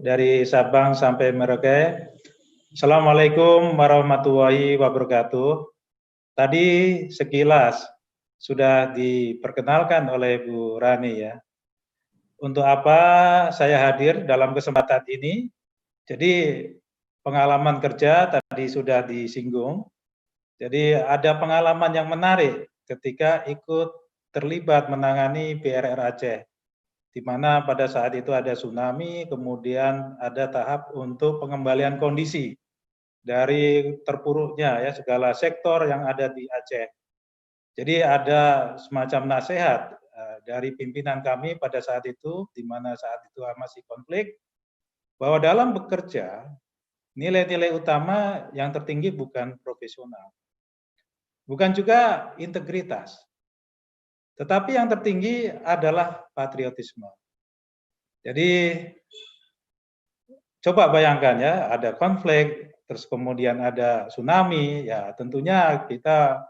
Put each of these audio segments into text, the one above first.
dari Sabang sampai Merauke. Assalamualaikum warahmatullahi wabarakatuh. Tadi sekilas sudah diperkenalkan oleh Bu Rani ya. Untuk apa saya hadir dalam kesempatan ini? Jadi pengalaman kerja tadi sudah disinggung. Jadi ada pengalaman yang menarik ketika ikut terlibat menangani BRR Aceh, di mana pada saat itu ada tsunami, kemudian ada tahap untuk pengembalian kondisi dari terpuruknya ya segala sektor yang ada di Aceh. Jadi ada semacam nasihat dari pimpinan kami pada saat itu, di mana saat itu masih konflik, bahwa dalam bekerja nilai-nilai utama yang tertinggi bukan profesional, bukan juga integritas, tetapi yang tertinggi adalah patriotisme. Jadi coba bayangkan ya, ada konflik, terus kemudian ada tsunami, ya tentunya kita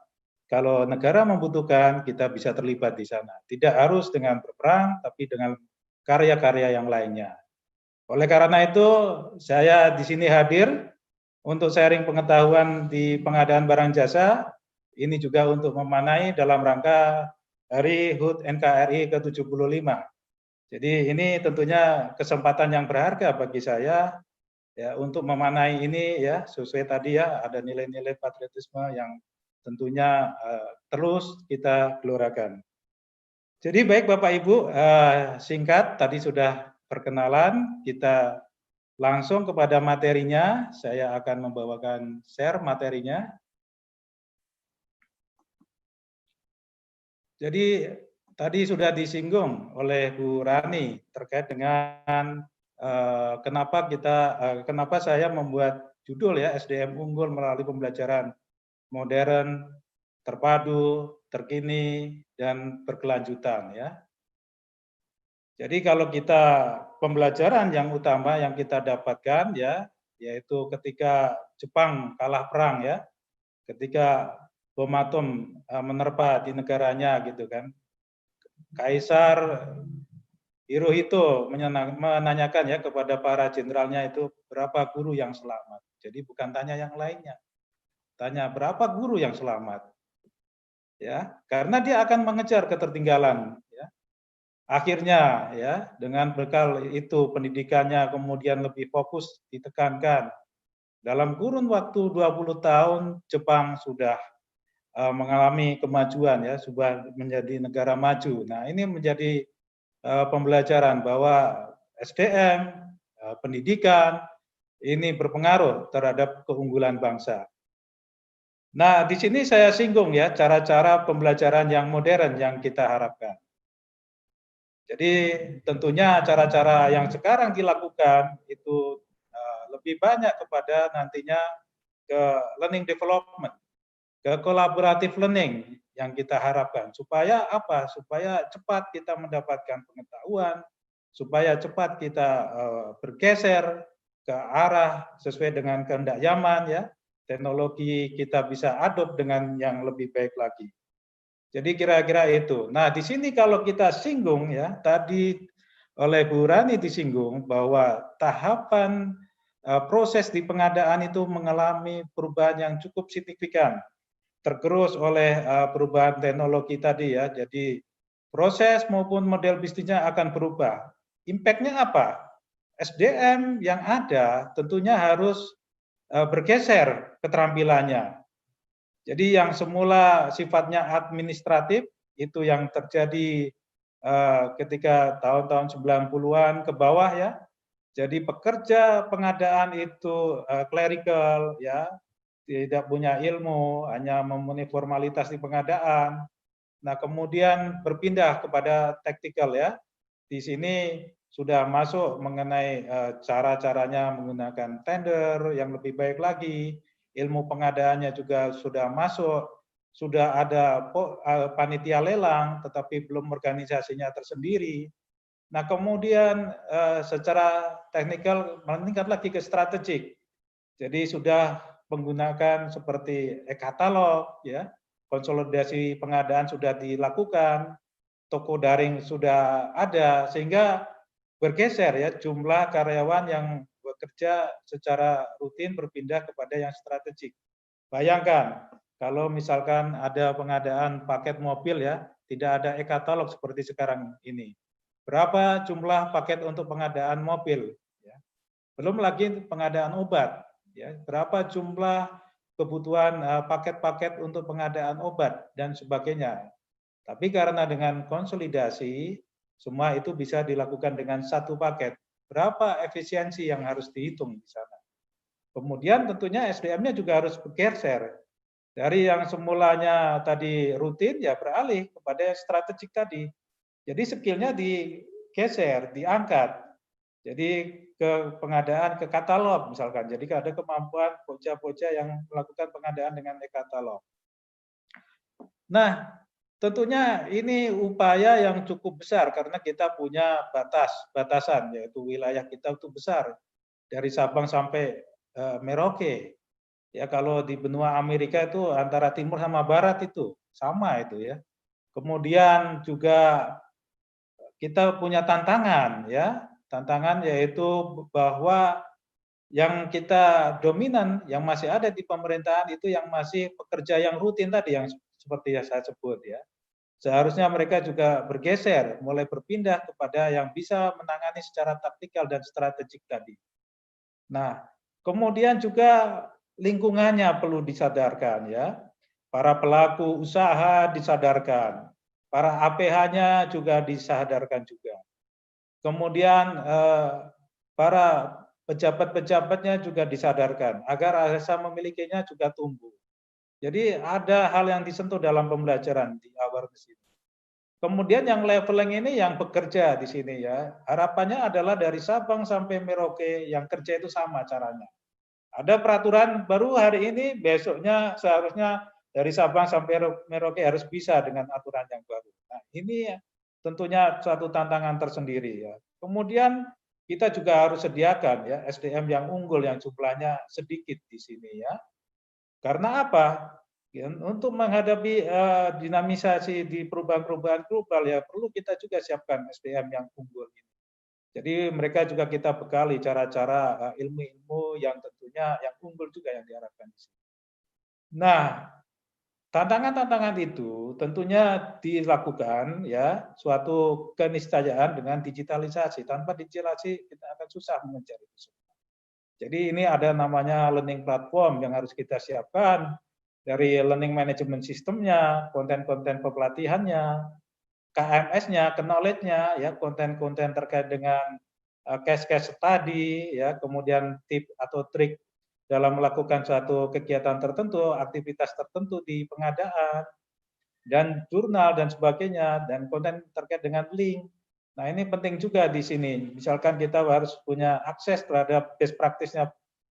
kalau negara membutuhkan, kita bisa terlibat di sana. Tidak harus dengan berperang, tapi dengan karya-karya yang lainnya. Oleh karena itu, saya di sini hadir untuk sharing pengetahuan di pengadaan barang jasa, ini juga untuk memanai dalam rangka Hari HUT NKRI ke-75. Jadi ini tentunya kesempatan yang berharga bagi saya ya untuk memanai ini ya sesuai tadi ya ada nilai-nilai patriotisme yang tentunya terus kita gelorakan. Jadi baik Bapak Ibu, singkat tadi sudah perkenalan, kita langsung kepada materinya. Saya akan membawakan share materinya. Jadi tadi sudah disinggung oleh Bu Rani terkait dengan kenapa saya membuat judul ya SDM unggul melalui pembelajaran modern, terpadu, terkini, dan berkelanjutan ya. Jadi kalau kita pembelajaran yang utama yang kita dapatkan ya, yaitu ketika Jepang kalah perang ya, ketika bom atom menerpa di negaranya gitu kan. Kaisar Hirohito menanyakan ya kepada para jenderalnya itu berapa guru yang selamat. Jadi bukan tanya yang lainnya, tanya berapa guru yang selamat. Ya, karena dia akan mengejar ketertinggalan ya. Akhirnya ya, dengan bekal itu pendidikannya kemudian lebih fokus ditekankan. Dalam kurun waktu 20 tahun Jepang sudah mengalami kemajuan ya, sudah menjadi negara maju. Nah, ini menjadi pembelajaran bahwa SDM, pendidikan ini berpengaruh terhadap keunggulan bangsa. Nah, di sini saya singgung ya cara-cara pembelajaran yang modern yang kita harapkan. Jadi tentunya cara-cara yang sekarang dilakukan itu lebih banyak kepada nantinya ke learning development, ke collaborative learning yang kita harapkan. Supaya apa? Supaya cepat kita mendapatkan pengetahuan, supaya cepat kita bergeser ke arah sesuai dengan kehendak zaman ya. Teknologi kita bisa adopt dengan yang lebih baik lagi. Jadi kira-kira itu. Nah, di sini kalau kita singgung ya, tadi oleh Bu Rani disinggung bahwa tahapan proses di pengadaan itu mengalami perubahan yang cukup signifikan, tergerus oleh perubahan teknologi tadi ya. Jadi proses maupun model bisnisnya akan berubah. Impact-nya apa? SDM yang ada tentunya harus bergeser keterampilannya. Jadi yang semula sifatnya administratif itu yang terjadi ketika tahun-tahun 90-an ke bawah ya. Jadi pekerja pengadaan itu clerical ya, tidak punya ilmu, hanya memenuhi formalitas di pengadaan. Nah, kemudian berpindah kepada tactical ya. Di sini sudah masuk mengenai cara-caranya menggunakan tender yang lebih baik lagi, ilmu pengadaannya juga sudah masuk, sudah ada panitia lelang, tetapi belum organisasinya tersendiri. Nah, kemudian secara teknikal meningkat lagi ke strategik. Jadi sudah menggunakan seperti e-katalog, ya, konsolidasi pengadaan sudah dilakukan, toko daring sudah ada, sehingga bergeser ya, jumlah karyawan yang bekerja secara rutin berpindah kepada yang strategik. Bayangkan kalau misalkan ada pengadaan paket mobil ya, tidak ada e-katalog seperti sekarang ini. Berapa jumlah paket untuk pengadaan mobil? Ya. Belum lagi pengadaan obat. Ya. Berapa jumlah kebutuhan paket-paket untuk pengadaan obat dan sebagainya. Tapi karena dengan konsolidasi, semua itu bisa dilakukan dengan satu paket. Berapa efisiensi yang harus dihitung di sana? Kemudian tentunya SDM-nya juga harus bergeser. Dari yang semulanya tadi rutin, ya beralih kepada strategik tadi. Jadi skill-nya digeser, diangkat. Jadi ke pengadaan ke katalog misalkan. Jadi ada kemampuan bocah-bocah yang melakukan pengadaan dengan e-katalog. Nah, tentunya ini upaya yang cukup besar karena kita punya batasan, yaitu wilayah kita itu besar. Dari Sabang sampai Merauke. Ya kalau di benua Amerika itu antara timur sama barat itu sama itu ya. Kemudian juga kita punya tantangan ya. Tantangan yaitu bahwa yang kita dominan yang masih ada di pemerintahan itu yang masih pekerja yang rutin tadi yang seperti yang saya sebut ya. Seharusnya mereka juga bergeser, mulai berpindah kepada yang bisa menangani secara taktikal dan strategik tadi. Nah, kemudian juga lingkungannya perlu disadarkan ya. Para pelaku usaha disadarkan, para APH-nya juga disadarkan juga. Kemudian para pejabat-pejabatnya juga disadarkan agar rasa memilikinya juga tumbuh. Jadi ada hal yang disentuh dalam pembelajaran di awareness ini. Kemudian yang leveling ini yang bekerja di sini ya, harapannya adalah dari Sabang sampai Merauke yang kerja itu sama caranya. Ada peraturan baru hari ini, besoknya seharusnya dari Sabang sampai Merauke harus bisa dengan aturan yang baru. Nah, ini tentunya suatu tantangan tersendiri ya. Kemudian kita juga harus sediakan ya SDM yang unggul yang jumlahnya sedikit di sini ya. Karena apa? Ya, untuk menghadapi dinamisasi di perubahan-perubahan global ya perlu kita juga siapkan SDM yang unggul ini. Jadi mereka juga kita bekali cara-cara ilmu-ilmu yang tentunya yang unggul juga yang diharapkan di sini. Nah, tantangan-tantangan itu tentunya dilakukan ya suatu keniscayaan dengan digitalisasi. Tanpa digitalisasi kita akan susah mengejar itu. Jadi ini ada namanya learning platform yang harus kita siapkan dari learning management sistemnya, konten-konten pelatihannya, KMS-nya, knowledge-nya, ya konten-konten terkait dengan case-case study, ya kemudian tip atau trik dalam melakukan suatu kegiatan tertentu, aktivitas tertentu di pengadaan, dan jurnal dan sebagainya, dan konten terkait dengan link. Nah ini penting juga di sini. Misalkan kita harus punya akses terhadap best practice-nya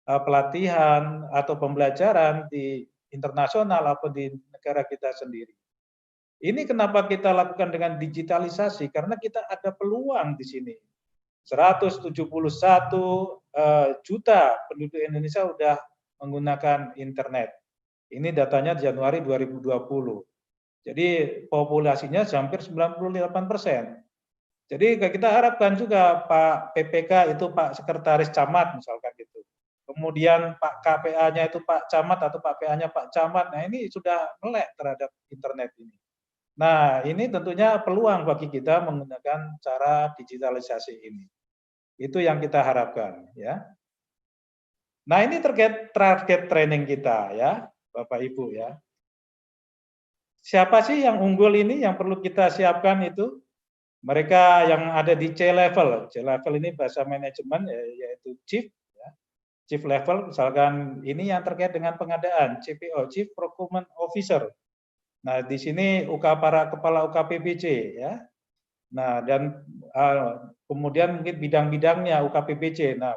pelatihan atau pembelajaran di internasional atau di negara kita sendiri. Ini kenapa kita lakukan dengan digitalisasi? Karena kita ada peluang di sini. 171 juta penduduk Indonesia sudah menggunakan internet. Ini datanya Januari 2020. Jadi populasinya hampir 98%. Jadi kita harapkan juga Pak PPK itu Pak Sekretaris Camat misalkan gitu. Kemudian Pak KPA-nya itu Pak Camat atau Pak PA-nya Pak Camat. Nah ini sudah melek terhadap internet ini. Nah ini tentunya peluang bagi kita menggunakan cara digitalisasi ini. Itu yang kita harapkan ya. Nah ini terkait target training kita ya Bapak Ibu ya. Siapa sih yang unggul ini yang perlu kita siapkan itu? Mereka yang ada di C level. C level ini bahasa manajemen yaitu chief ya. Chief level misalkan ini yang terkait dengan pengadaan, CPO, Chief Procurement Officer. Nah, di sini para kepala UKPBC ya. Nah, dan kemudian mungkin bidang-bidangnya UKPBC. Nah,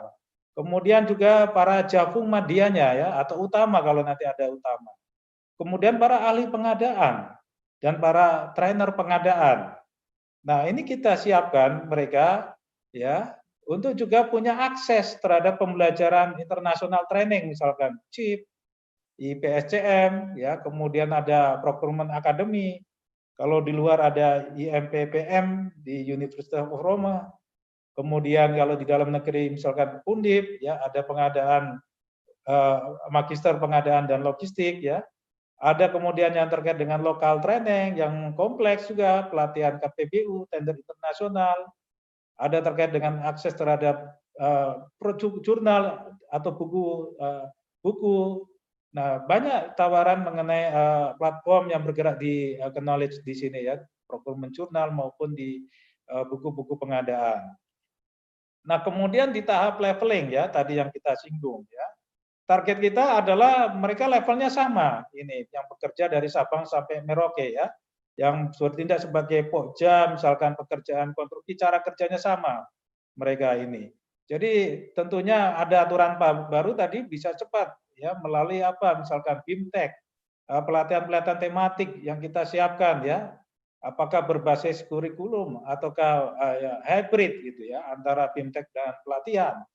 kemudian juga para Jafung Madianya ya atau utama kalau nanti ada utama. Kemudian para ahli pengadaan dan para trainer pengadaan. Nah, ini kita siapkan mereka ya untuk juga punya akses terhadap pembelajaran internasional training misalkan CHIP, IPSCM ya, kemudian ada Procurement Academy. Kalau di luar ada IMPPM di University of Roma. Kemudian kalau di dalam negeri misalkan Undip, ya ada pengadaan magister pengadaan dan logistik, ya. Ada kemudian yang terkait dengan lokal training yang kompleks juga, pelatihan KPBU, tender internasional. Ada terkait dengan akses terhadap jurnal atau buku. Nah, banyak tawaran mengenai platform yang bergerak di knowledge di sini, ya, procurement jurnal maupun di buku-buku pengadaan. Nah, kemudian di tahap leveling, ya, tadi yang kita singgung, ya. Target kita adalah mereka levelnya sama, ini yang bekerja dari Sabang sampai Merauke, ya. Yang bertindak sebagai pokja, misalkan pekerjaan konstruksi, cara kerjanya sama mereka ini. Jadi tentunya ada aturan baru tadi bisa cepat, ya, melalui apa, misalkan BIMTEK, pelatihan-pelatihan tematik yang kita siapkan, ya. Apakah berbasis kurikulum ataukah ya, hybrid gitu, ya, antara BIMTEK dan pelatihan.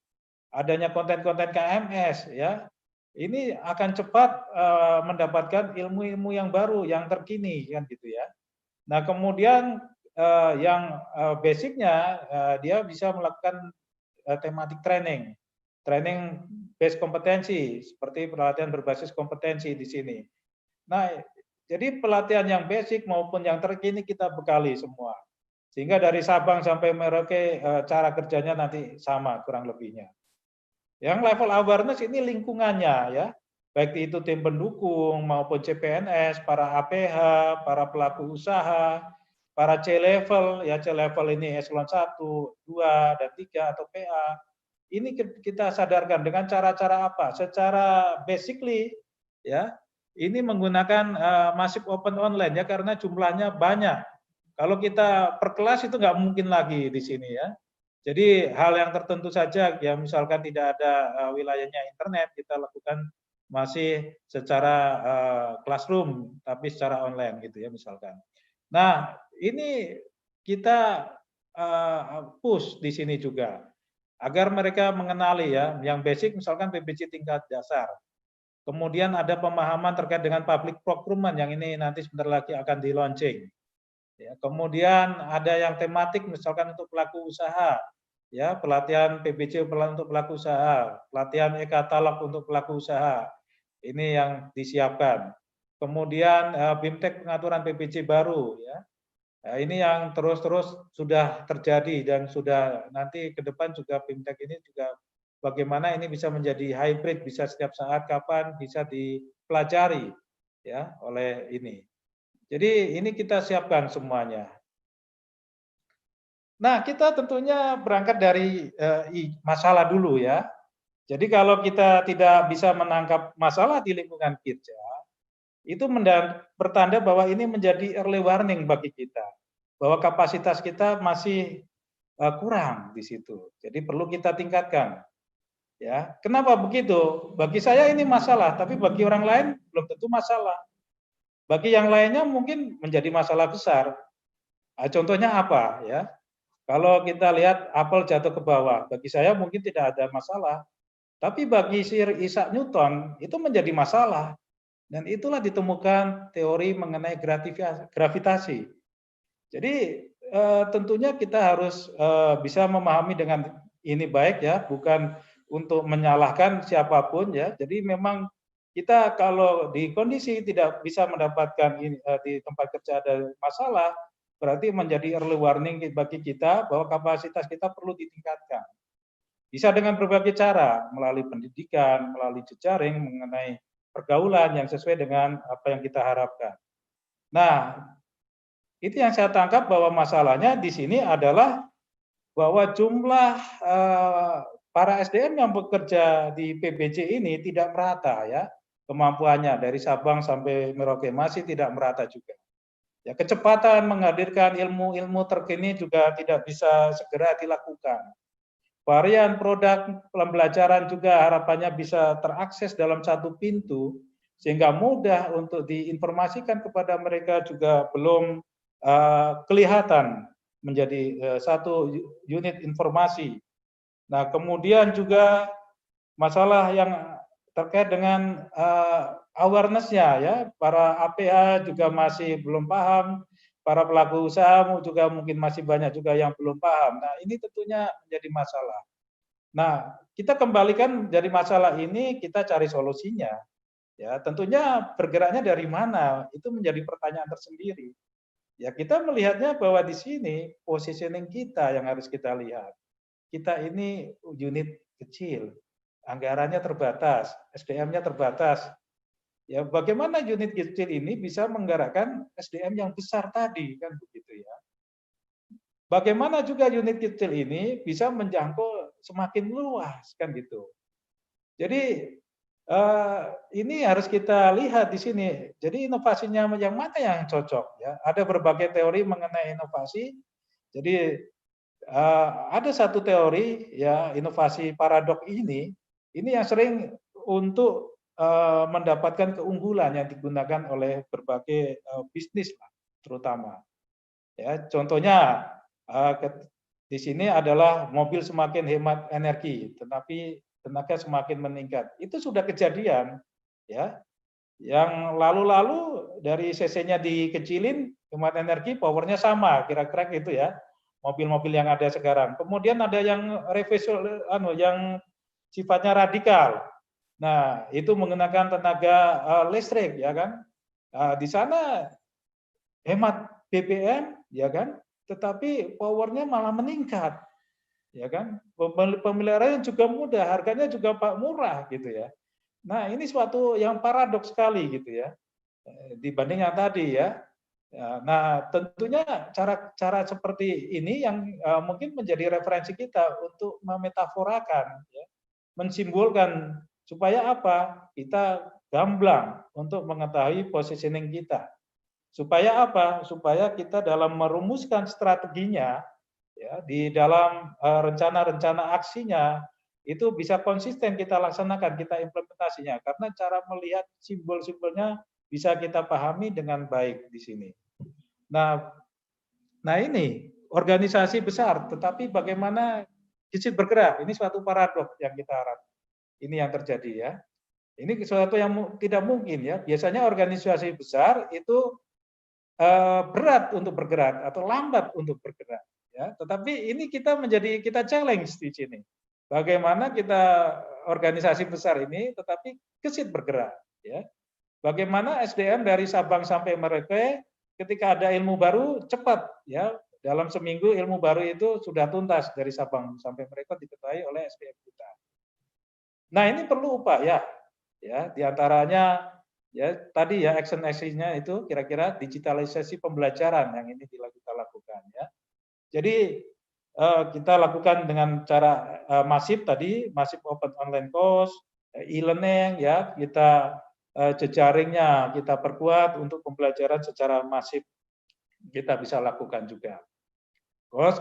Adanya konten-konten KMS, ya, ini akan cepat mendapatkan ilmu-ilmu yang baru, yang terkini, kan gitu, ya. Nah, kemudian yang basicnya dia bisa melakukan tematik training base kompetensi, seperti pelatihan berbasis kompetensi di sini. Nah, jadi pelatihan yang basic maupun yang terkini kita bekali semua. Sehingga dari Sabang sampai Merauke cara kerjanya nanti sama kurang lebihnya. Yang level awareness ini lingkungannya, ya. Baik itu tim pendukung maupun CPNS, para APH, para pelaku usaha, para C-level, ya C-level ini eselon 1, 2, dan 3 atau PA. Ini kita sadarkan dengan cara-cara apa? Secara basically, ya, ini menggunakan masif open online, ya, karena jumlahnya banyak. Kalau kita per kelas itu nggak mungkin lagi di sini, ya. Jadi hal yang tertentu saja, yang misalkan tidak ada wilayahnya internet, kita lakukan masih secara classroom, tapi secara online gitu, ya, misalkan. Nah, ini kita push di sini juga agar mereka mengenali, ya, yang basic misalkan PBC tingkat dasar. Kemudian ada pemahaman terkait dengan public procurement yang ini nanti sebentar lagi akan di launching. Ya, kemudian ada yang tematik misalkan untuk pelaku usaha, ya, pelatihan PBC untuk pelaku usaha, pelatihan e-katalog untuk pelaku usaha. Ini yang disiapkan. Kemudian BIMTEK pengaturan PBC baru, ya. Nah, ini yang terus-terus sudah terjadi dan sudah nanti ke depan juga BIMTEK ini juga bagaimana ini bisa menjadi hybrid, bisa setiap saat kapan bisa dipelajari, ya, oleh ini. Jadi ini kita siapkan semuanya. Nah, kita tentunya berangkat dari masalah dulu, ya. Jadi kalau kita tidak bisa menangkap masalah di lingkungan kerja, itu bertanda bahwa ini menjadi early warning bagi kita, bahwa kapasitas kita masih kurang di situ. Jadi perlu kita tingkatkan. Ya, kenapa begitu? Bagi saya ini masalah, tapi bagi orang lain belum tentu masalah. Bagi yang lainnya mungkin menjadi masalah besar. Nah, contohnya apa, ya? Kalau kita lihat apel jatuh ke bawah, bagi saya mungkin tidak ada masalah. Tapi bagi Sir Isaac Newton itu menjadi masalah. Dan itulah ditemukan teori mengenai gravitasi. Jadi tentunya kita harus bisa memahami dengan ini baik, ya, bukan untuk menyalahkan siapapun, ya. Jadi memang kita kalau di kondisi tidak bisa mendapatkan di tempat kerja ada masalah, berarti menjadi early warning bagi kita bahwa kapasitas kita perlu ditingkatkan. Bisa dengan berbagai cara, melalui pendidikan, melalui jejaring mengenai pergaulan yang sesuai dengan apa yang kita harapkan. Nah, itu yang saya tangkap bahwa masalahnya di sini adalah bahwa jumlah para SDM yang bekerja di PBC ini tidak merata, ya, kemampuannya dari Sabang sampai Merauke masih tidak merata juga. Ya, kecepatan menghadirkan ilmu-ilmu terkini juga tidak bisa segera dilakukan. Varian produk pembelajaran juga harapannya bisa terakses dalam satu pintu, sehingga mudah untuk diinformasikan kepada mereka juga belum kelihatan menjadi satu unit informasi. Nah, kemudian juga masalah yang terkait dengan awareness-nya, ya, para APA juga masih belum paham para pelaku usaha juga mungkin masih banyak juga yang belum paham. Nah, ini tentunya menjadi masalah. Nah, kita kembalikan dari masalah ini, kita cari solusinya. Ya, tentunya bergeraknya dari mana? Itu menjadi pertanyaan tersendiri. Ya, kita melihatnya bahwa di sini positioning kita yang harus kita lihat. Kita ini unit kecil, anggarannya terbatas, SDM-nya terbatas. Ya, bagaimana unit kecil ini bisa menggerakkan SDM yang besar tadi, kan begitu ya. Bagaimana juga unit kecil ini bisa menjangkau semakin luas, kan gitu. Jadi ini harus kita lihat di sini. Jadi inovasinya yang mana yang cocok ya? Ada berbagai teori mengenai inovasi. Jadi ada satu teori ya, inovasi paradok ini yang sering untuk mendapatkan keunggulan yang digunakan oleh berbagai bisnis lah, terutama. Ya, contohnya di sini adalah mobil semakin hemat energi, tetapi tenaga semakin meningkat. Itu sudah kejadian, ya. Yang lalu-lalu dari cc-nya dikecilin, hemat energi, powernya sama, kira-kira gitu ya. Mobil-mobil yang ada sekarang. Kemudian ada yang yang sifatnya radikal. Nah, itu menggunakan tenaga listrik, ya kan? Di sana hemat BBM, ya kan? Tetapi powernya malah meningkat, ya kan? Pemeliharaannya juga mudah, harganya juga murah gitu ya. Nah, ini suatu yang paradoks sekali gitu ya, dibanding yang tadi ya. Nah, tentunya cara-cara seperti ini yang mungkin menjadi referensi kita untuk memetaforakan, ya, mensimbolkan supaya apa? Kita gamblang untuk mengetahui positioning kita. Supaya apa? Supaya kita dalam merumuskan strateginya, ya, di dalam rencana-rencana aksinya itu bisa konsisten kita laksanakan, kita implementasinya. Karena cara melihat simbol-simbolnya bisa kita pahami dengan baik di sini. Nah, ini organisasi besar, tetapi bagaimana kecil bergerak? Ini suatu paradok yang kita harap. Ini yang terjadi ya. Ini sesuatu yang tidak mungkin ya. Biasanya organisasi besar itu berat untuk bergerak atau lambat untuk bergerak ya, tetapi ini kita challenge di sini, bagaimana kita organisasi besar ini tetapi gesit bergerak ya, bagaimana SDM dari Sabang sampai Merauke ketika ada ilmu baru cepat ya, dalam seminggu ilmu baru itu sudah tuntas dari Sabang sampai Merauke diketahui oleh SDM kita. Nah, ini perlu upaya ya, diantaranya ya tadi ya action-nya itu kira-kira digitalisasi pembelajaran yang ini kita lakukan ya. Jadi kita lakukan dengan cara masif tadi, masif open online course, e-learning ya, kita jejaringnya kita perkuat untuk pembelajaran secara masif kita bisa lakukan juga. Terus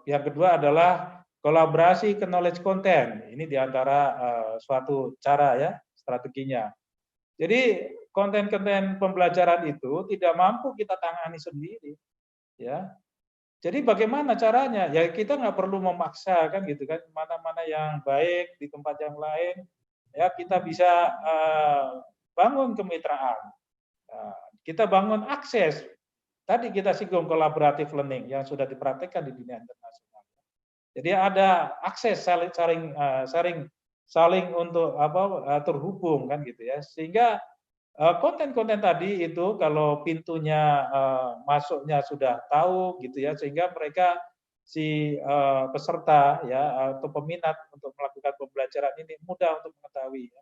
yang kedua adalah kolaborasi ke knowledge content. Ini diantara suatu cara ya, strateginya. Jadi konten-konten pembelajaran itu tidak mampu kita tangani sendiri, ya. Jadi bagaimana caranya? Ya kita nggak perlu memaksa kan gitu kan, mana-mana yang baik di tempat yang lain, ya kita bisa bangun kemitraan. Kita bangun akses. Tadi kita singgung collaborative learning yang sudah dipraktikkan di dunia internasional. Jadi ada akses saling untuk terhubung kan gitu ya, sehingga konten-konten tadi itu kalau pintunya masuknya sudah tahu gitu ya, sehingga mereka peserta ya atau peminat untuk melakukan pembelajaran ini mudah untuk mengetahui ya.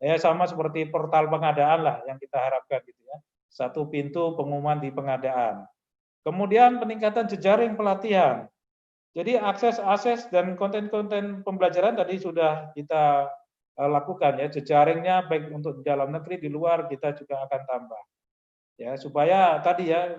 Ya sama seperti portal pengadaan lah yang kita harapkan gitu ya. Satu pintu pengumuman di pengadaan. Kemudian peningkatan jejaring pelatihan. Jadi akses dan konten-konten pembelajaran tadi sudah kita lakukan ya, jejaringnya baik untuk di dalam negeri, di luar kita juga akan tambah. Ya, supaya tadi ya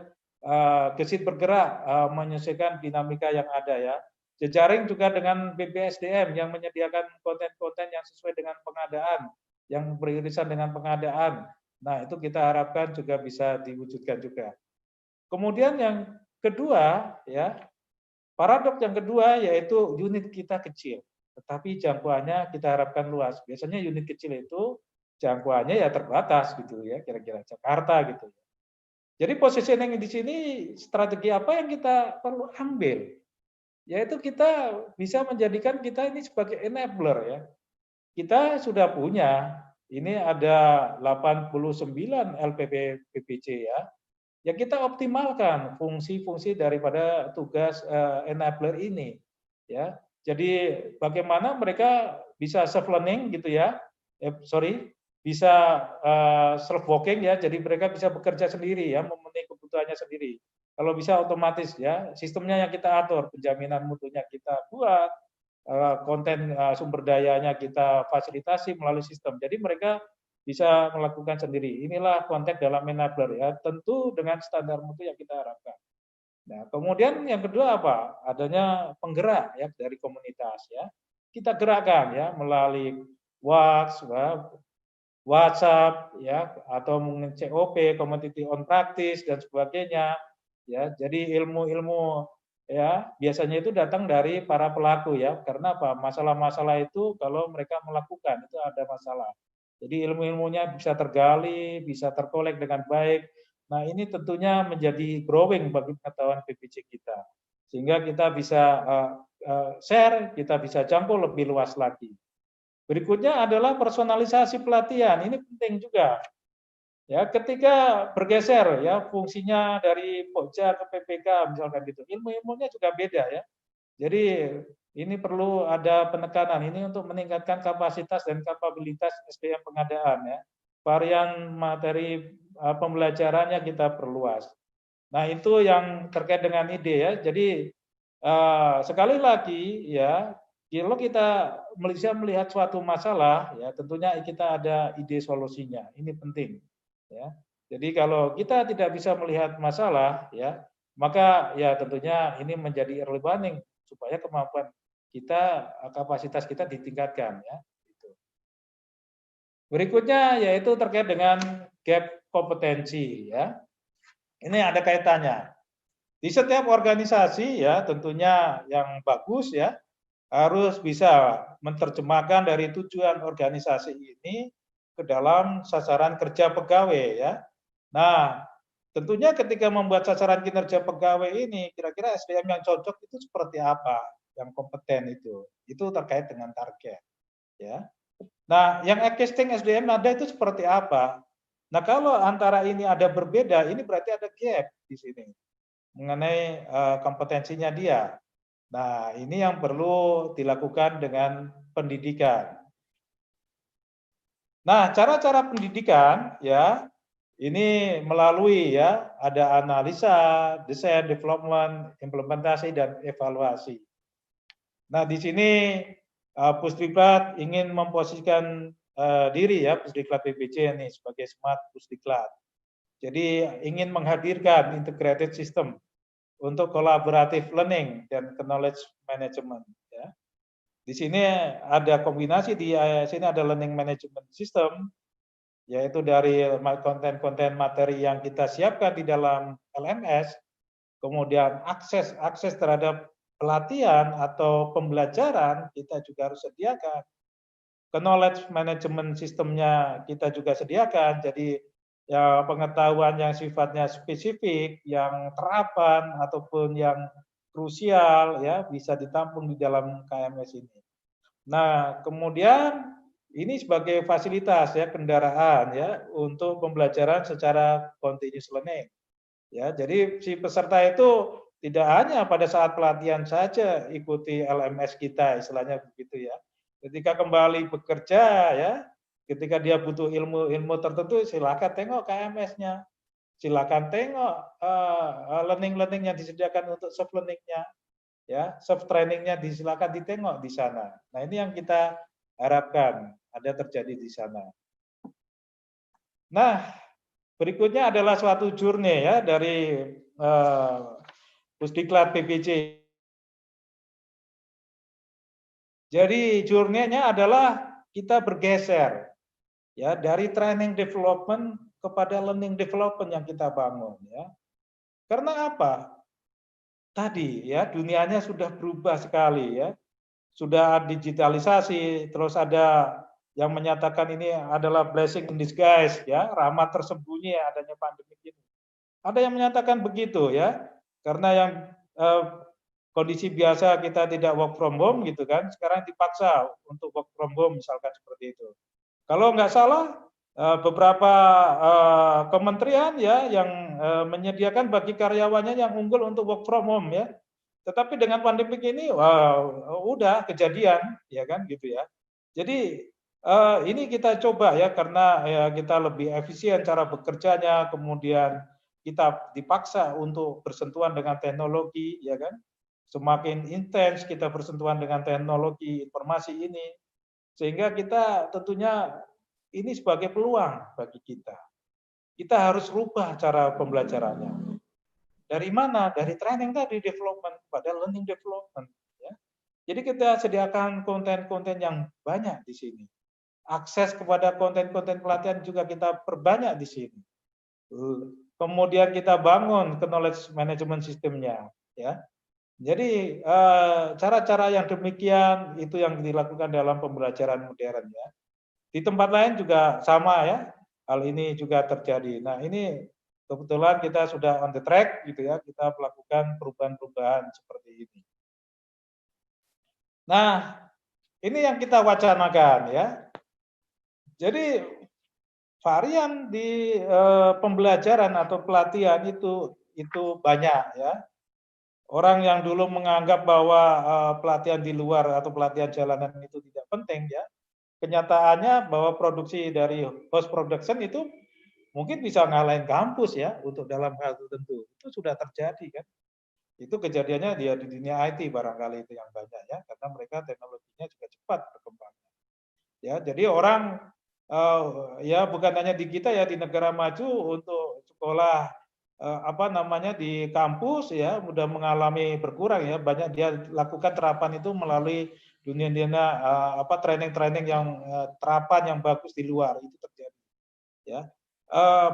gesit bergerak menyesuaikan dinamika yang ada ya. Jejaring juga dengan BPSDM yang menyediakan konten-konten yang sesuai dengan pengadaan, yang beririsan dengan pengadaan. Nah, itu kita harapkan juga bisa diwujudkan juga. Kemudian yang kedua ya, paradok yang kedua yaitu unit kita kecil, tetapi jangkauannya kita harapkan luas. Biasanya unit kecil itu jangkauannya ya terbatas gitu ya, kira-kira Jakarta gitu. Jadi positioning di sini strategi apa yang kita perlu ambil? Yaitu kita bisa menjadikan kita ini sebagai enabler ya. Kita sudah punya, ini ada 89 LPP PPC ya. Ya kita optimalkan fungsi-fungsi daripada tugas enabler ini ya. Jadi bagaimana mereka bisa self learning gitu ya. Bisa self working ya. Jadi mereka bisa bekerja sendiri ya, memenuhi kebutuhannya sendiri. Kalau bisa otomatis ya, sistemnya yang kita atur, penjaminan mutunya kita buat, konten sumber dayanya kita fasilitasi melalui sistem. Jadi mereka bisa melakukan sendiri. Inilah konteks dalam enabler ya, tentu dengan standar mutu yang kita harapkan. Nah, kemudian yang kedua apa? Adanya penggerak ya dari komunitas ya. Kita gerakkan ya melalui WhatsApp ya atau mungkin COP, Community on Practice dan sebagainya ya. Jadi ilmu-ilmu ya biasanya itu datang dari para pelaku ya. Karena apa? Masalah-masalah itu kalau mereka melakukan itu ada masalah. Jadi ilmu-ilmunya bisa tergali, bisa terkolek dengan baik. Nah, ini tentunya menjadi growing bagi pengetahuan PPC kita. Sehingga kita bisa share, kita bisa jangkau lebih luas lagi. Berikutnya adalah personalisasi pelatihan. Ini penting juga. Ya, ketika bergeser ya fungsinya dari Pokja ke PPK misalkan gitu. Ilmu-ilmunya juga beda ya. Jadi ini perlu ada penekanan ini untuk meningkatkan kapasitas dan kapabilitas SDM pengadaan ya. Varian materi pembelajarannya kita perluas. Nah, itu yang terkait dengan ide ya. Jadi sekali lagi ya, kalau kita bisa melihat suatu masalah ya tentunya kita ada ide solusinya. Ini penting ya. Jadi kalau kita tidak bisa melihat masalah ya, maka ya tentunya ini menjadi early warning supaya kemampuan kita, kapasitas kita ditingkatkan ya. Gitu. Berikutnya yaitu terkait dengan gap kompetensi ya. Ini ada kaitannya. Di setiap organisasi ya tentunya yang bagus ya harus bisa menerjemahkan dari tujuan organisasi ini ke dalam sasaran kerja pegawai ya. Nah, tentunya ketika membuat sasaran kinerja pegawai ini kira-kira SDM yang cocok itu seperti apa, yang kompeten itu. Itu terkait dengan target ya. Nah, yang existing SDM ada itu seperti apa? Nah, kalau antara ini ada berbeda, ini berarti ada gap di sini mengenai kompetensinya dia. Nah, ini yang perlu dilakukan dengan pendidikan. Nah, cara-cara pendidikan ya ini melalui ya ada analisa, desain, development, implementasi dan evaluasi. Nah, di sini Pusdiklat ingin memposisikan diri ya Pusdiklat PPC ini sebagai smart Pusdiklat. Jadi ingin menghadirkan integrated system untuk collaborative learning dan knowledge management ya. Di sini ada kombinasi di sini ada learning management system yaitu dari konten-konten materi yang kita siapkan di dalam LMS, kemudian akses terhadap pelatihan atau pembelajaran kita juga harus sediakan. Knowledge management sistemnya kita juga sediakan. Jadi ya pengetahuan yang sifatnya spesifik, yang terapan ataupun yang krusial ya bisa ditampung di dalam KMS ini. Nah, kemudian ini sebagai fasilitas ya kendaraan ya untuk pembelajaran secara continuous learning. Ya, jadi si peserta itu tidak hanya pada saat pelatihan saja ikuti LMS kita, istilahnya begitu ya. Ketika kembali bekerja ya, ketika dia butuh ilmu-ilmu tertentu, silakan tengok KMS-nya, silakan tengok learning-learning yang disediakan untuk soft learning-nya, ya, soft training-nya silakan ditengok di sana. Nah, ini yang kita harapkan ada terjadi di sana. Nah, berikutnya adalah suatu journey ya dari Pusdiklat PPC. Jadi journey-nya adalah kita bergeser ya dari training development kepada learning development yang kita bangun ya. Karena apa? Tadi ya dunianya sudah berubah sekali ya. Sudah digitalisasi, terus ada yang menyatakan ini adalah blessing in disguise ya, rahmat tersembunyi adanya pandemi ini. Ada yang menyatakan begitu ya, karena yang eh, kondisi biasa kita tidak work from home gitu kan, sekarang dipaksa untuk work from home misalkan seperti itu. Kalau nggak salah beberapa kementerian ya yang menyediakan bagi karyawannya yang unggul untuk work from home ya. Tetapi dengan pandemik ini, udah kejadian, ya kan gitu ya. Jadi ini kita coba ya karena ya kita lebih efisien cara bekerjanya, kemudian kita dipaksa untuk bersentuhan dengan teknologi, ya kan. Semakin intens kita bersentuhan dengan teknologi informasi ini, sehingga kita tentunya ini sebagai peluang bagi kita. Kita harus rubah cara pembelajarannya. Dari mana? Dari training tadi, development pada learning development. Ya. Jadi kita sediakan konten-konten yang banyak di sini. Akses kepada konten-konten pelatihan juga kita perbanyak di sini. Kemudian kita bangun ke knowledge management sistemnya. Ya. Jadi cara-cara yang demikian itu yang dilakukan dalam pembelajaran modern ya. Di tempat lain juga sama ya. Hal ini juga terjadi. Nah, ini kebetulan kita sudah on the track gitu ya, kita melakukan perubahan-perubahan seperti ini. Nah, ini yang kita wacanakan ya. Jadi varian di pembelajaran atau pelatihan itu banyak ya. Orang yang dulu menganggap bahwa pelatihan di luar atau pelatihan jalanan itu tidak penting ya. Kenyataannya bahwa produksi dari post production itu mungkin bisa ngalahin kampus ya untuk dalam hal tertentu. Itu sudah terjadi kan. Itu kejadiannya dia di dunia IT barangkali itu yang banyak ya, karena mereka teknologinya juga cepat berkembangnya. Ya, jadi orang ya bukan hanya di kita ya di negara maju untuk sekolah apa namanya di kampus ya sudah mengalami berkurang ya, banyak dia lakukan terapan itu melalui dunia-dunia apa training-training yang terapan yang bagus di luar itu terjadi ya.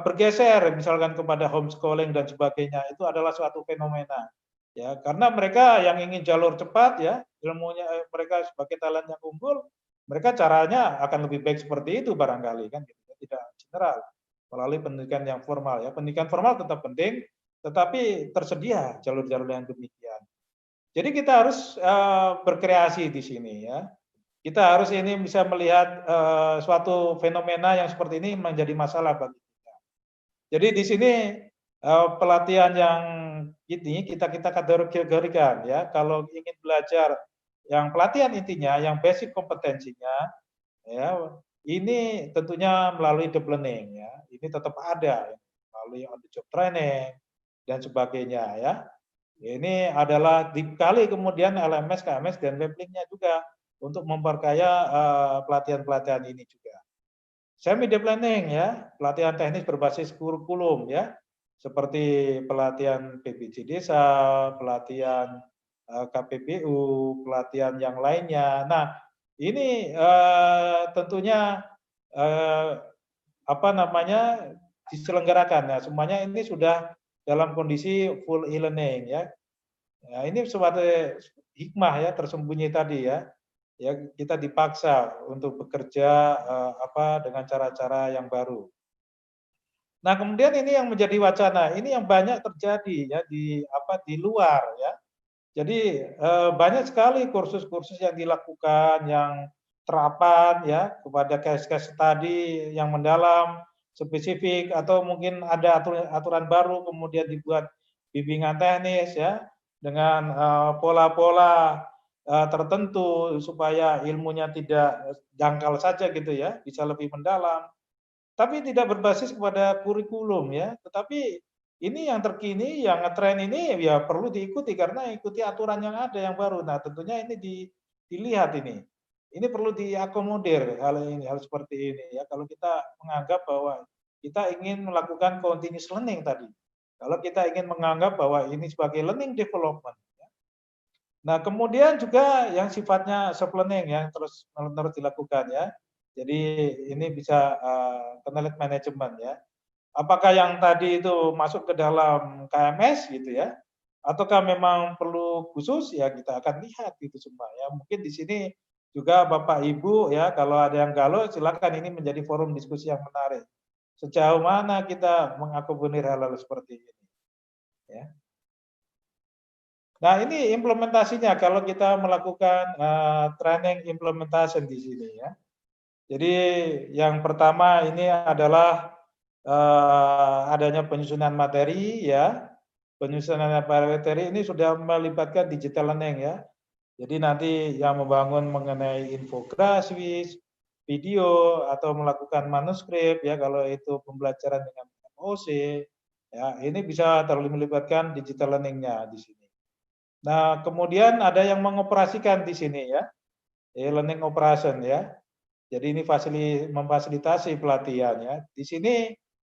Bergeser misalkan kepada homeschooling dan sebagainya itu adalah suatu fenomena ya karena mereka yang ingin jalur cepat ya ilmunya mereka sebagai talent yang unggul mereka caranya akan lebih baik seperti itu barangkali kan gitu tidak general melalui pendidikan yang formal ya pendidikan formal tetap penting tetapi tersedia jalur-jalur yang demikian jadi kita harus berkreasi di sini ya kita harus ini bisa melihat suatu fenomena yang seperti ini menjadi masalah bagi kita. Jadi di sini pelatihan yang ini kita kategorikan ya. Kalau ingin belajar yang pelatihan intinya, yang basic kompetensinya, ya ini tentunya melalui deep learning ya. Ini tetap ada ya, melalui on the job training dan sebagainya ya. Ini adalah dikali kemudian LMS, KMS dan web linknya juga untuk memperkaya pelatihan-pelatihan ini juga. Semi deep learning ya, pelatihan teknis berbasis kurikulum ya, seperti pelatihan PPJ Desa, pelatihan KPPU, pelatihan yang lainnya. Nah, ini tentunya apa namanya diselenggarakan. Nah, semuanya ini sudah dalam kondisi full e-learning ya. Ya, ini suatu hikmah ya tersembunyi tadi ya. Ya kita dipaksa untuk bekerja apa dengan cara-cara yang baru. Nah, kemudian ini yang menjadi wacana, ini yang banyak terjadi ya di apa di luar ya. Jadi banyak sekali kursus-kursus yang dilakukan yang terapan ya kepada case-case tadi yang mendalam spesifik atau mungkin ada aturan baru kemudian dibuat bimbingan teknis ya dengan pola-pola tertentu supaya ilmunya tidak dangkal saja gitu ya, bisa lebih mendalam. Tapi tidak berbasis kepada kurikulum ya, tetapi ini yang terkini, yang ngetren ini ya perlu diikuti karena ikuti aturan yang ada yang baru. Nah, tentunya ini dilihat ini. Ini perlu diakomodir hal ini, hal seperti ini ya. Kalau kita menganggap bahwa kita ingin melakukan continuous learning tadi. Kalau kita ingin menganggap bahwa ini sebagai learning development. Ya. Nah, kemudian juga yang sifatnya self learning yang terus menerus dilakukan ya. Jadi ini bisa knowledge management ya. Apakah yang tadi itu masuk ke dalam KMS gitu ya? Ataukah memang perlu khusus ya kita akan lihat itu semua ya. Mungkin di sini juga Bapak Ibu ya kalau ada yang galau silakan ini menjadi forum diskusi yang menarik. Sejauh mana kita mengakomodir hal-hal seperti ini. ya. Nah, ini implementasinya kalau kita melakukan training implementation di sini ya. Jadi yang pertama ini adalah adanya penyusunan materi ya. Penyusunan materi ini sudah melibatkan digital learning ya. Jadi nanti yang membangun mengenai infografis, video atau melakukan manuskrip ya kalau itu pembelajaran dengan MOC ya ini bisa melibatkan digital learning-nya di sini. Nah, kemudian ada yang mengoperasikan di sini ya, learning operation ya. Jadi ini memfasilitasi pelatihan ya. Di sini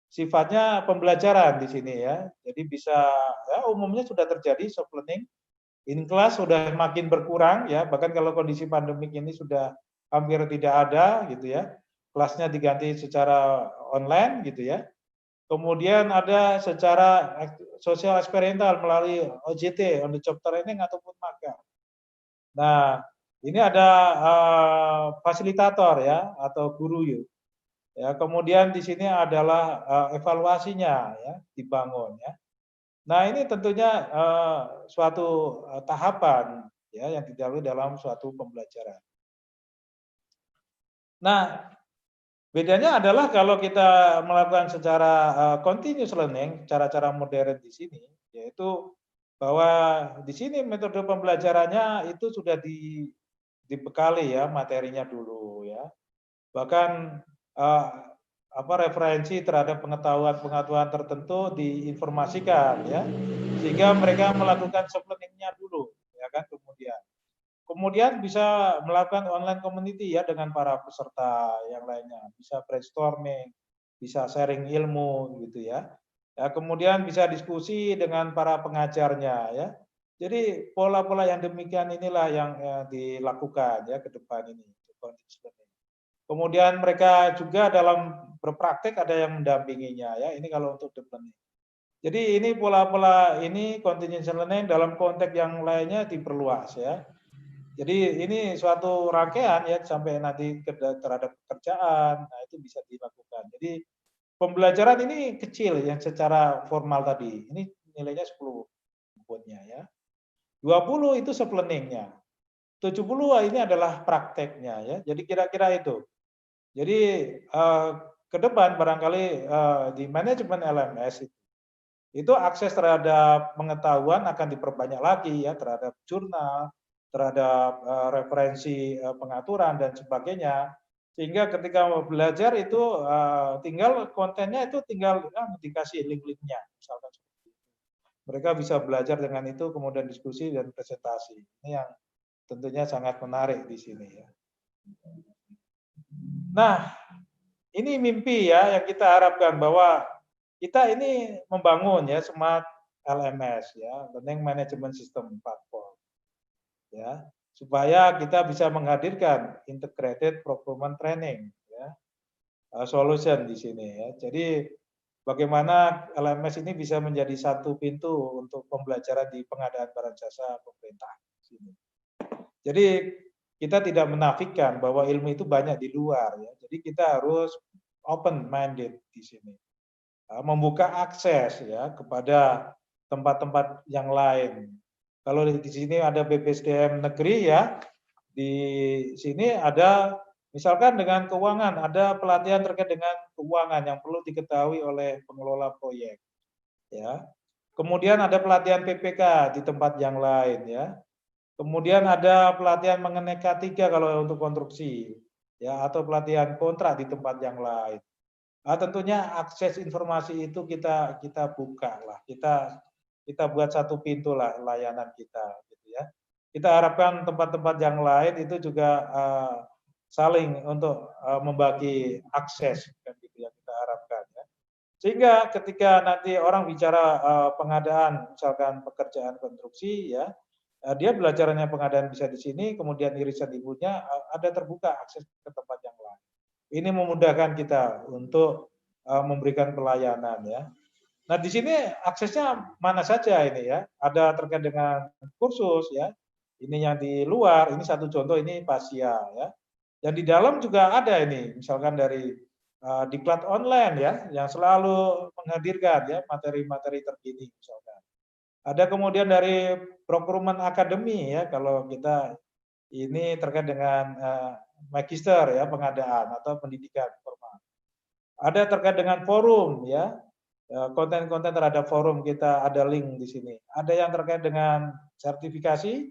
sifatnya pembelajaran di sini ya. Jadi bisa ya umumnya sudah terjadi soft learning. In class sudah makin berkurang ya. Bahkan kalau kondisi pandemik ini sudah hampir tidak ada gitu ya. Kelasnya diganti secara online gitu ya. Kemudian ada secara sosial eksperimental melalui OJT, on the job training ataupun magang. Nah, ini ada fasilitator ya atau guru ya. Ya, kemudian di sini adalah evaluasinya ya dibangun ya. Nah, ini tentunya suatu tahapan ya yang dilalui dalam suatu pembelajaran. Nah, bedanya adalah kalau kita melakukan secara continuous learning, cara-cara modern di sini, yaitu bahwa di sini metode pembelajarannya itu sudah dibekali ya materinya dulu ya. Bahkan referensi terhadap pengetahuan-pengetahuan tertentu diinformasikan ya, sehingga mereka melakukan soft learning-nya dulu, ya kan Kemudian bisa melakukan online community ya dengan para peserta yang lainnya, bisa brainstorming, bisa sharing ilmu gitu ya. Ya, kemudian bisa diskusi dengan para pengajarnya ya. Jadi pola-pola yang demikian inilah yang dilakukan ya ke depan ini. Kemudian mereka juga dalam berpraktek ada yang mendampinginya ya. Ini kalau untuk deep learning. Jadi ini pola-pola ini continuous learning dalam konteks yang lainnya diperluas ya. Jadi ini suatu rangkaian ya sampai nanti terhadap pekerjaan, nah itu bisa dilakukan. Jadi pembelajaran ini kecil yang secara formal tadi. Ini nilainya 10 buatnya ya. 20 itu soft learning-nya. 70 ini adalah prakteknya ya. Jadi kira-kira itu. Jadi ke depan barangkali di manajemen LMS itu akses terhadap pengetahuan akan diperbanyak lagi ya terhadap jurnal, terhadap referensi pengaturan dan sebagainya. Sehingga ketika mau belajar itu tinggal kontennya itu tinggal dikasih link-linknya misalkan seperti itu. Mereka bisa belajar dengan itu kemudian diskusi dan presentasi. Ini yang tentunya sangat menarik di sini ya. Nah, ini mimpi ya yang kita harapkan bahwa kita ini membangun ya smart LMS ya, Learning Management System platform. Ya, supaya kita bisa menghadirkan integrated performance training ya. Solution di sini ya. Jadi bagaimana LMS ini bisa menjadi satu pintu untuk pembelajaran di pengadaan barang jasa pemerintah di sini. Jadi kita tidak menafikan bahwa ilmu itu banyak di luar ya. Jadi kita harus open minded di sini. Membuka akses ya kepada tempat-tempat yang lain. Kalau di sini ada BPSDM negeri ya, di sini ada misalkan dengan keuangan, ada pelatihan terkait dengan keuangan yang perlu diketahui oleh pengelola proyek. Ya. Kemudian ada pelatihan PPK di tempat yang lain ya. Kemudian ada pelatihan mengenai K3 kalau untuk konstruksi ya atau pelatihan kontrak di tempat yang lain. Tentunya akses informasi itu kita buka lah, kita buat satu pintu lah layanan kita gitu ya. Kita harapkan tempat-tempat yang lain itu juga saling untuk membagi akses kan gitu yang kita harapkan ya. Sehingga ketika nanti orang bicara pengadaan misalkan pekerjaan konstruksi ya, dia belajarannya pengadaan bisa di sini, kemudian irisan ibunya ada terbuka akses ke tempat yang lain. Ini memudahkan kita untuk memberikan pelayanan ya. Nah, di sini aksesnya mana saja ini ya. Ada terkait dengan kursus ya. Ini yang di luar, ini satu contoh ini Pasia ya. Yang di dalam juga ada ini, misalkan dari diklat online ya, yang selalu menghadirkan ya materi-materi terkini misalkan. Ada kemudian dari procurement academy ya, kalau kita ini terkait dengan magister ya, pengadaan atau pendidikan formal. Ada terkait dengan forum ya, konten-konten terhadap forum kita ada link di sini. Ada yang terkait dengan sertifikasi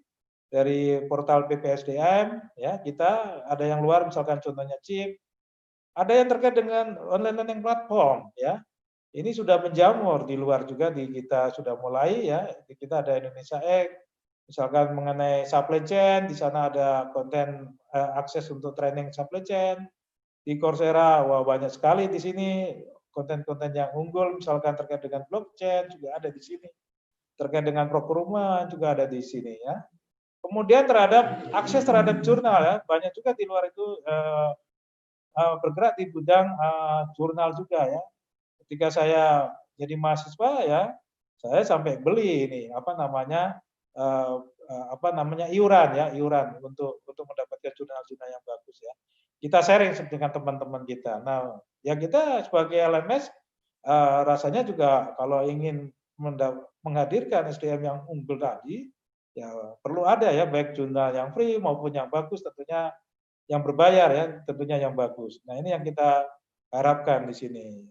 dari portal BPSDM ya, kita ada yang luar misalkan contohnya CIP. Ada yang terkait dengan online learning platform ya. Ini sudah menjamur di luar juga di kita sudah mulai ya. Di kita ada Indonesia X, misalkan mengenai supply chain, di sana ada konten akses untuk training supply chain. Di Coursera, wah banyak sekali di sini konten-konten yang unggul, misalkan terkait dengan blockchain juga ada di sini. Terkait dengan procurement juga ada di sini ya. Kemudian terhadap akses terhadap jurnal ya, banyak juga di luar itu bergerak di bidang jurnal juga ya. Ketika saya jadi mahasiswa ya, saya sampai beli ini apa namanya iuran ya, iuran untuk mendapatkan jurnal-jurnal yang bagus ya. Kita sharing dengan teman-teman kita. Nah, ya kita sebagai LMS rasanya juga kalau ingin menghadirkan SDM yang unggul tadi, ya perlu ada ya baik jurnal yang free maupun yang bagus, tentunya yang berbayar ya, tentunya yang bagus. Nah, ini yang kita harapkan di sini.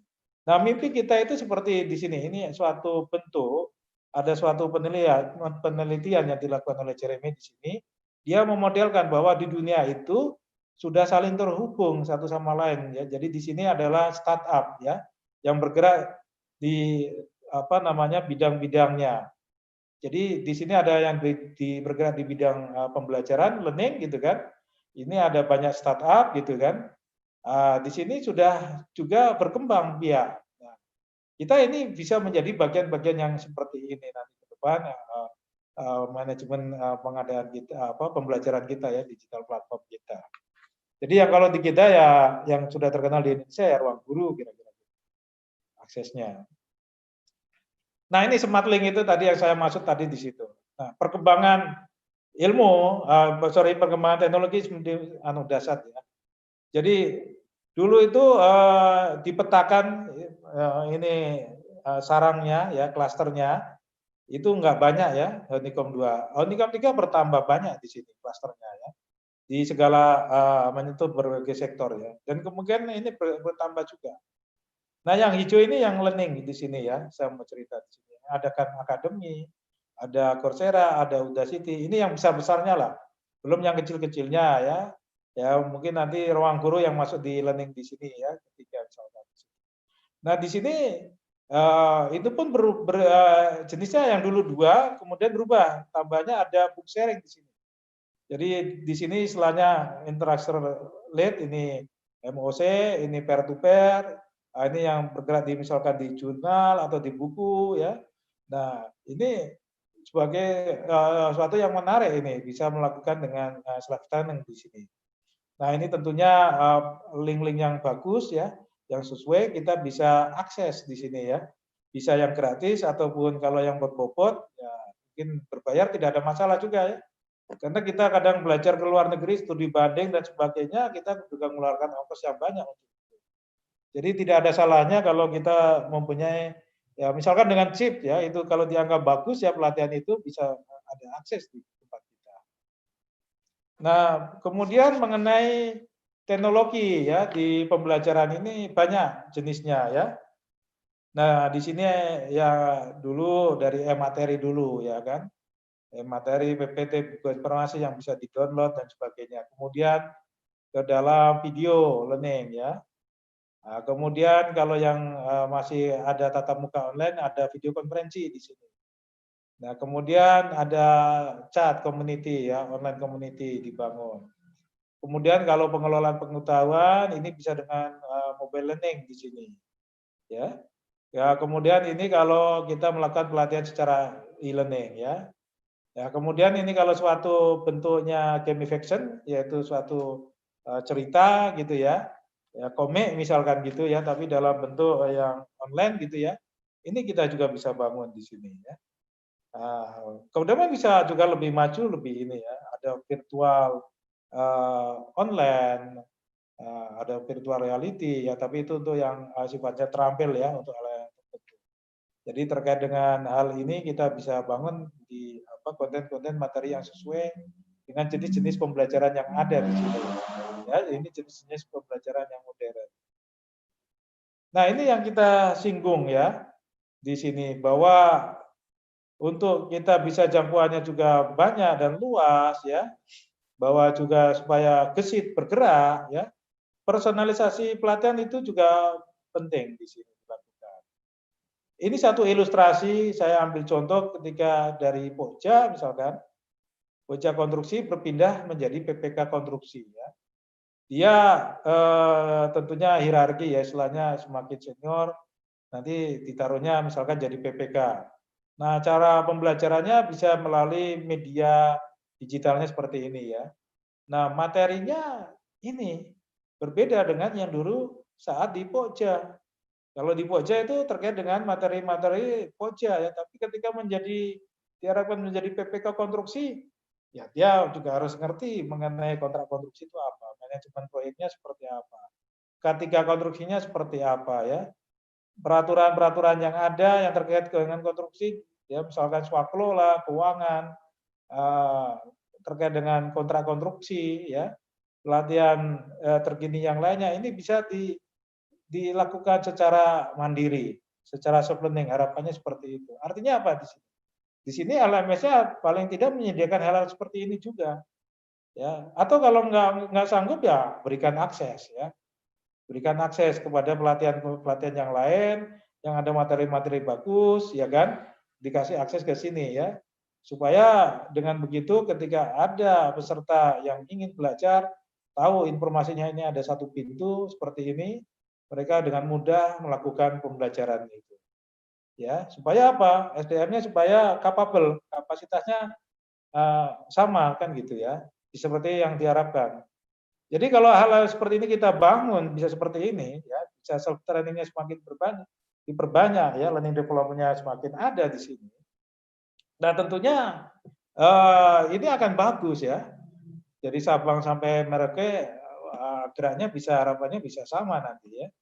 Nah, mimpi kita itu seperti di sini. Ini suatu bentuk, ada suatu penelitian yang dilakukan oleh Jeremy di sini. Dia memodelkan bahwa di dunia itu sudah saling terhubung satu sama lain ya. Jadi di sini adalah startup ya yang bergerak di apa namanya bidang-bidangnya. Jadi di sini ada yang bergerak di bidang pembelajaran, learning gitu kan. Ini ada banyak startup gitu kan. Di sini sudah juga berkembang biak. Nah, kita ini bisa menjadi bagian-bagian yang seperti ini nanti ke depan manajemen pengadaan kita pembelajaran kita ya digital platform kita. Jadi yang kalau di kita ya yang sudah terkenal di Indonesia ya Ruang Guru kira-kira aksesnya. Nah, ini Smart Link itu tadi yang saya maksud tadi di situ. Nah, perkembangan ilmu, perkembangan teknologi seperti dasar ya. Jadi dulu itu dipetakan ini sarangnya ya, klasternya itu enggak banyak ya, Honeycomb 2. Honeycomb 3 bertambah banyak di sini klasternya ya. Di segala menyentuh berbagai sektor ya. Dan kemungkinan ini bertambah juga. Nah, yang hijau ini yang learning di sini ya, saya mau cerita di sini. Ada Khan Academy, ada Coursera, ada Udacity. Ini yang besar-besarnya lah. Belum yang kecil-kecilnya ya. Ya, mungkin nanti Ruang Guru yang masuk di learning di sini ya, ketiga misalkan. Nah, di sini itu pun jenisnya yang dulu 2, kemudian berubah. Tambahnya ada book sharing di sini. Jadi di sini istilahnya interaction led, ini MOC, ini peer to peer, ini yang bergerak di misalkan di jurnal atau di buku ya. Nah, ini sebagai suatu yang menarik ini bisa melakukan dengan self learning di sini. Nah, ini tentunya link-link yang bagus ya, yang sesuai kita bisa akses di sini ya. Bisa yang gratis ataupun kalau yang berbobot ya mungkin berbayar tidak ada masalah juga ya. Karena kita kadang belajar ke luar negeri, studi banding dan sebagainya, kita juga mengeluarkan ongkos yang banyak untuk itu. Jadi tidak ada salahnya kalau kita mempunyai ya misalkan dengan chip ya, itu kalau dianggap bagus ya pelatihan itu bisa ada akses di tempat kita. Nah, kemudian mengenai teknologi ya di pembelajaran ini banyak jenisnya ya. Nah, di sini ya dulu dari e-materi dulu ya kan. Materi PPT buku informasi yang bisa di-download dan sebagainya. Kemudian ke dalam video learning ya. Nah, kemudian kalau yang masih ada tatap muka online ada video konferensi di sini. Nah, kemudian ada chat community ya, online community dibangun. Kemudian kalau pengelolaan pengetahuan ini bisa dengan mobile learning di sini. Ya. Ya, kemudian ini kalau kita melakukan pelatihan secara e-learning ya. Ya, kemudian ini kalau suatu bentuknya gamification, yaitu suatu cerita gitu ya, ya komik misalkan gitu ya, tapi dalam bentuk yang online gitu ya, ini kita juga bisa bangun di sini ya. Kemudian bisa juga lebih maju, lebih ini ya, ada virtual online, ada virtual reality ya, tapi itu untuk yang sifatnya terampil ya, untuk hal yang tertentu. Jadi terkait dengan hal ini kita bisa bangun di konten-konten materi yang sesuai dengan jenis-jenis pembelajaran yang ada di sini. Ya, ini jenis-jenis pembelajaran yang modern. Nah, ini yang kita singgung ya di sini bahwa untuk kita bisa jangkauannya juga banyak dan luas ya, bahwa juga supaya gesit bergerak ya. Personalisasi pelatihan itu juga penting di sini dilakukan. Ini satu ilustrasi saya ambil contoh ketika dari Pokja misalkan, Pokja konstruksi berpindah menjadi PPK konstruksi ya. Dia tentunya hierarki ya, istilahnya semakin senior nanti ditaruhnya misalkan jadi PPK. Nah, cara pembelajarannya bisa melalui media digitalnya seperti ini ya. Nah, materinya ini berbeda dengan yang dulu saat di Pokja. Kalau di Pokja itu terkait dengan materi-materi Pokja ya, tapi ketika diharapkan menjadi PPK konstruksi, ya dia juga harus ngerti mengenai kontrak konstruksi itu apa, manajemen proyeknya seperti apa, K3 konstruksinya seperti apa ya, peraturan-peraturan yang ada yang terkait dengan konstruksi, ya misalkan swaklo lah, keuangan, terkait dengan kontrak konstruksi, ya pelatihan terkini yang lainnya, ini bisa dilakukan secara mandiri, secara self-learning, harapannya seperti itu. Artinya apa di sini? Di sini LMS-nya paling tidak menyediakan hal-hal seperti ini juga, ya. Atau kalau nggak sanggup ya berikan akses, ya. Berikan akses kepada pelatihan-pelatihan yang lain yang ada materi-materi bagus, ya kan? Dikasih akses ke sini ya. Supaya dengan begitu ketika ada peserta yang ingin belajar, tahu informasinya ini ada satu pintu seperti ini, mereka dengan mudah melakukan pembelajaran itu. Ya, supaya apa? SDM-nya supaya capable, kapasitasnya sama kan gitu ya. Seperti yang diharapkan. Jadi kalau hal-hal seperti ini kita bangun bisa seperti ini ya, bisa self trainingnya semakin diperbanyak ya, learning development-nya semakin ada di sini. Nah, tentunya ini akan bagus ya. Jadi Sabang sampai Merauke geraknya bisa, harapannya bisa sama nanti ya.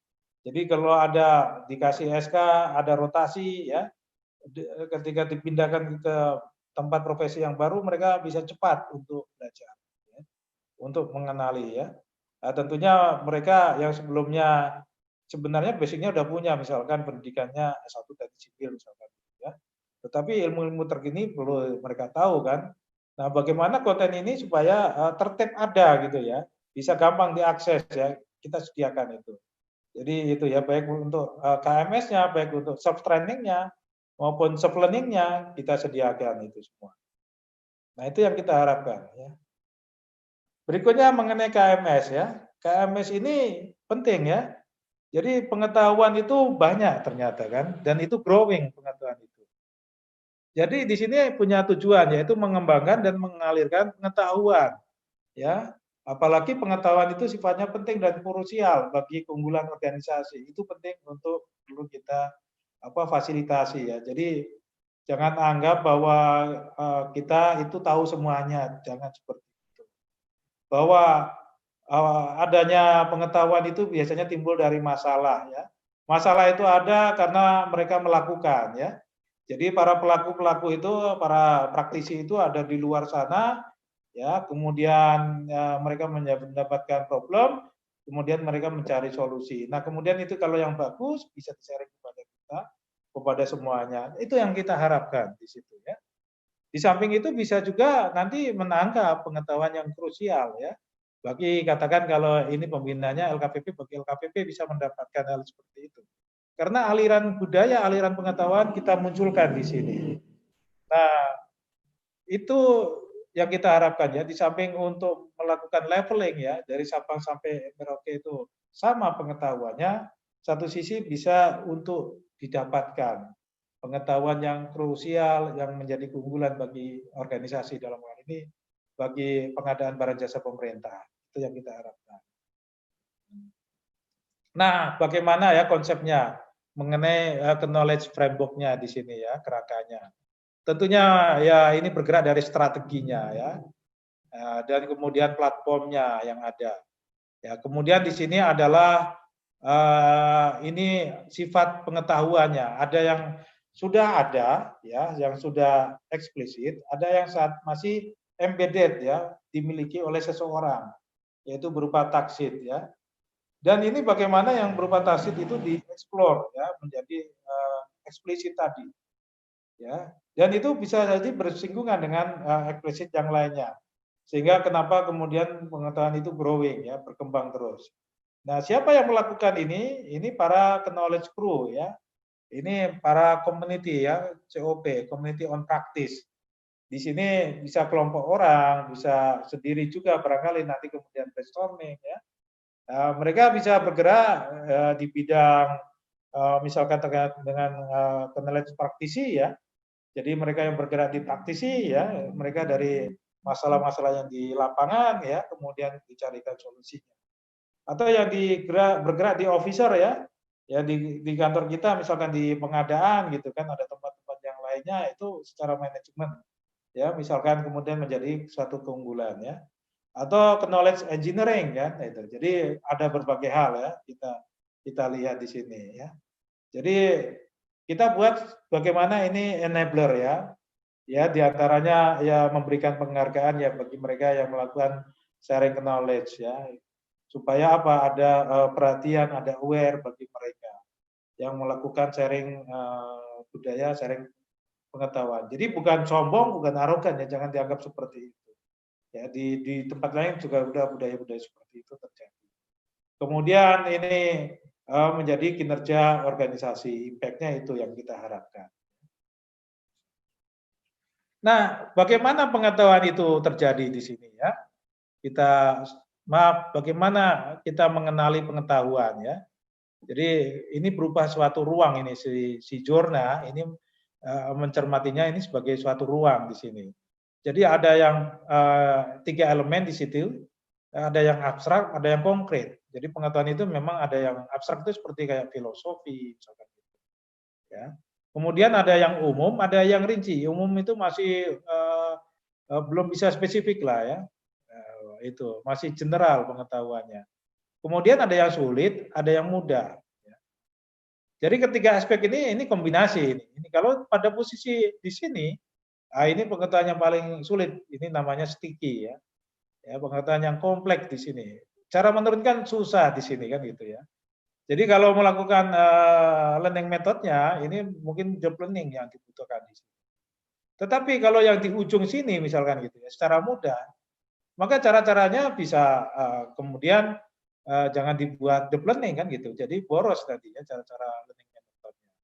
Jadi kalau ada dikasih SK, ada rotasi ya, ketika dipindahkan ke tempat profesi yang baru, mereka bisa cepat untuk belajar, ya, untuk mengenali ya. Nah, tentunya mereka yang sebelumnya sebenarnya basicnya udah punya, misalkan pendidikannya S1 teknik sipil misalkan, ya. Tetapi ilmu-ilmu terkini perlu mereka tahu kan. Nah, bagaimana konten ini supaya tertib ada gitu ya, bisa gampang diakses ya, kita sediakan itu. Jadi itu ya, baik untuk KMS-nya, baik untuk self training-nya maupun self learning-nya kita sediakan itu semua. Nah, itu yang kita harapkan ya. Berikutnya mengenai KMS ya. KMS ini penting ya. Jadi pengetahuan itu banyak ternyata kan, dan itu growing pengetahuan itu. Jadi di sini punya tujuan yaitu mengembangkan dan mengalirkan pengetahuan ya. Apalagi pengetahuan itu sifatnya penting dan krusial bagi keunggulan organisasi. Itu penting untuk perlu kita fasilitasi ya. Jadi jangan anggap bahwa kita itu tahu semuanya, jangan seperti itu. Bahwa adanya pengetahuan itu biasanya timbul dari masalah ya. Masalah itu ada karena mereka melakukan ya. Jadi para pelaku-pelaku itu, para praktisi itu ada di luar sana ya, kemudian mereka mendapatkan problem, kemudian mereka mencari solusi. Nah, kemudian itu kalau yang bagus bisa di-sharing kepada kita, kepada semuanya. Itu yang kita harapkan di situ ya. Di samping itu bisa juga nanti menangkap pengetahuan yang krusial ya. Bagi katakan kalau ini pembinaannya LKPP, bagi LKPP bisa mendapatkan hal seperti itu. Karena aliran budaya, aliran pengetahuan kita munculkan di sini. Nah, itu yang kita harapkan ya, di samping untuk melakukan leveling ya, dari Sabang sampai Merauke itu sama pengetahuannya, satu sisi bisa untuk didapatkan pengetahuan yang krusial yang menjadi keunggulan bagi organisasi dalam hal ini, bagi pengadaan barang jasa pemerintah. Itu yang kita harapkan. Nah, bagaimana ya konsepnya mengenai knowledge framework-nya di sini ya, kerangkanya. Tentunya ya ini bergerak dari strateginya ya, dan kemudian platformnya yang ada. Ya, kemudian di sini adalah ini sifat pengetahuannya. Ada yang sudah ada ya yang sudah eksplisit, ada yang masih embedded ya, dimiliki oleh seseorang, yaitu berupa taksid ya. Dan ini bagaimana yang berupa taksid itu dieksplor ya menjadi eksplisit tadi ya. Dan itu bisa jadi bersinggungan dengan eksplisit yang lainnya. Sehingga kenapa kemudian pengetahuan itu growing ya, berkembang terus. Nah, siapa yang melakukan ini? Ini para knowledge crew ya. Ini para community ya, COP, Community on Practice. Di sini bisa kelompok orang, bisa sendiri juga barangkali nanti kemudian brainstorming ya. Mereka bisa bergerak di bidang misalkan terkait dengan knowledge praktisi ya. Jadi mereka yang bergerak di praktisi ya, mereka dari masalah-masalah yang di lapangan ya, kemudian dicarikan solusinya. Atau yang bergerak di officer ya di kantor kita misalkan di pengadaan gitu kan ada tempat-tempat yang lainnya itu secara manajemen ya misalkan kemudian menjadi suatu keunggulan ya atau knowledge engineering kan itu. Jadi ada berbagai hal ya kita lihat di sini ya. Jadi kita buat bagaimana ini enabler ya. Ya diantaranya ya memberikan penghargaan ya bagi mereka yang melakukan sharing knowledge ya. Supaya apa? Ada perhatian, ada aware bagi mereka yang melakukan sharing budaya, sharing pengetahuan. Jadi bukan sombong, bukan arogan ya, jangan dianggap seperti itu. Ya di tempat lain juga udah budaya-budaya seperti itu terjadi. Kemudian ini menjadi kinerja organisasi, impact-nya itu yang kita harapkan. Nah, bagaimana pengetahuan itu terjadi di sini ya? Bagaimana kita mengenali pengetahuan ya? Jadi ini berupa suatu ruang ini si Jorna ini mencermatinya ini sebagai suatu ruang di sini. Jadi ada yang 3 elemen di situ, ada yang abstrak, ada yang konkret. Jadi pengetahuan itu memang ada yang abstrak itu seperti kayak filosofi, misalkan gitu, ya. Kemudian ada yang umum, ada yang rinci. Umum itu masih belum bisa spesifik lah ya, itu masih general pengetahuannya. Kemudian ada yang sulit, ada yang mudah. Jadi ketiga aspek ini kombinasi ini. Ini kalau pada posisi di sini, ini pengetahuan yang paling sulit. Ini namanya sticky ya. Ya, pengetahuan yang kompleks di sini. Cara menurunkan susah di sini kan gitu ya. Jadi kalau melakukan learning metodenya, ini mungkin job learning yang dibutuhkan di sini. Tetapi kalau yang di ujung sini misalkan gitu ya, secara mudah, maka cara-caranya bisa kemudian jangan dibuat deep learning kan gitu. Jadi boros tadi ya cara-cara learning metodenya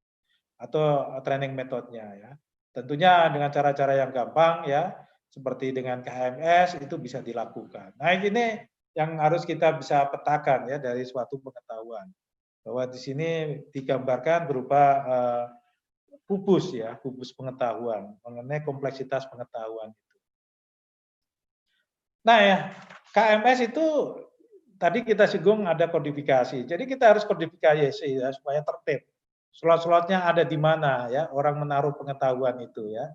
atau training metodenya ya. Tentunya dengan cara-cara yang gampang ya, seperti dengan KMS itu bisa dilakukan. Nah ini yang harus kita bisa petakan ya dari suatu pengetahuan. Bahwa di sini digambarkan berupa kubus ya, kubus pengetahuan mengenai kompleksitas pengetahuan. Nah ya, KMS itu tadi kita singgung ada kodifikasi. Jadi kita harus kodifikasi ya supaya tertib. Slot-slotnya ada di mana ya orang menaruh pengetahuan itu ya.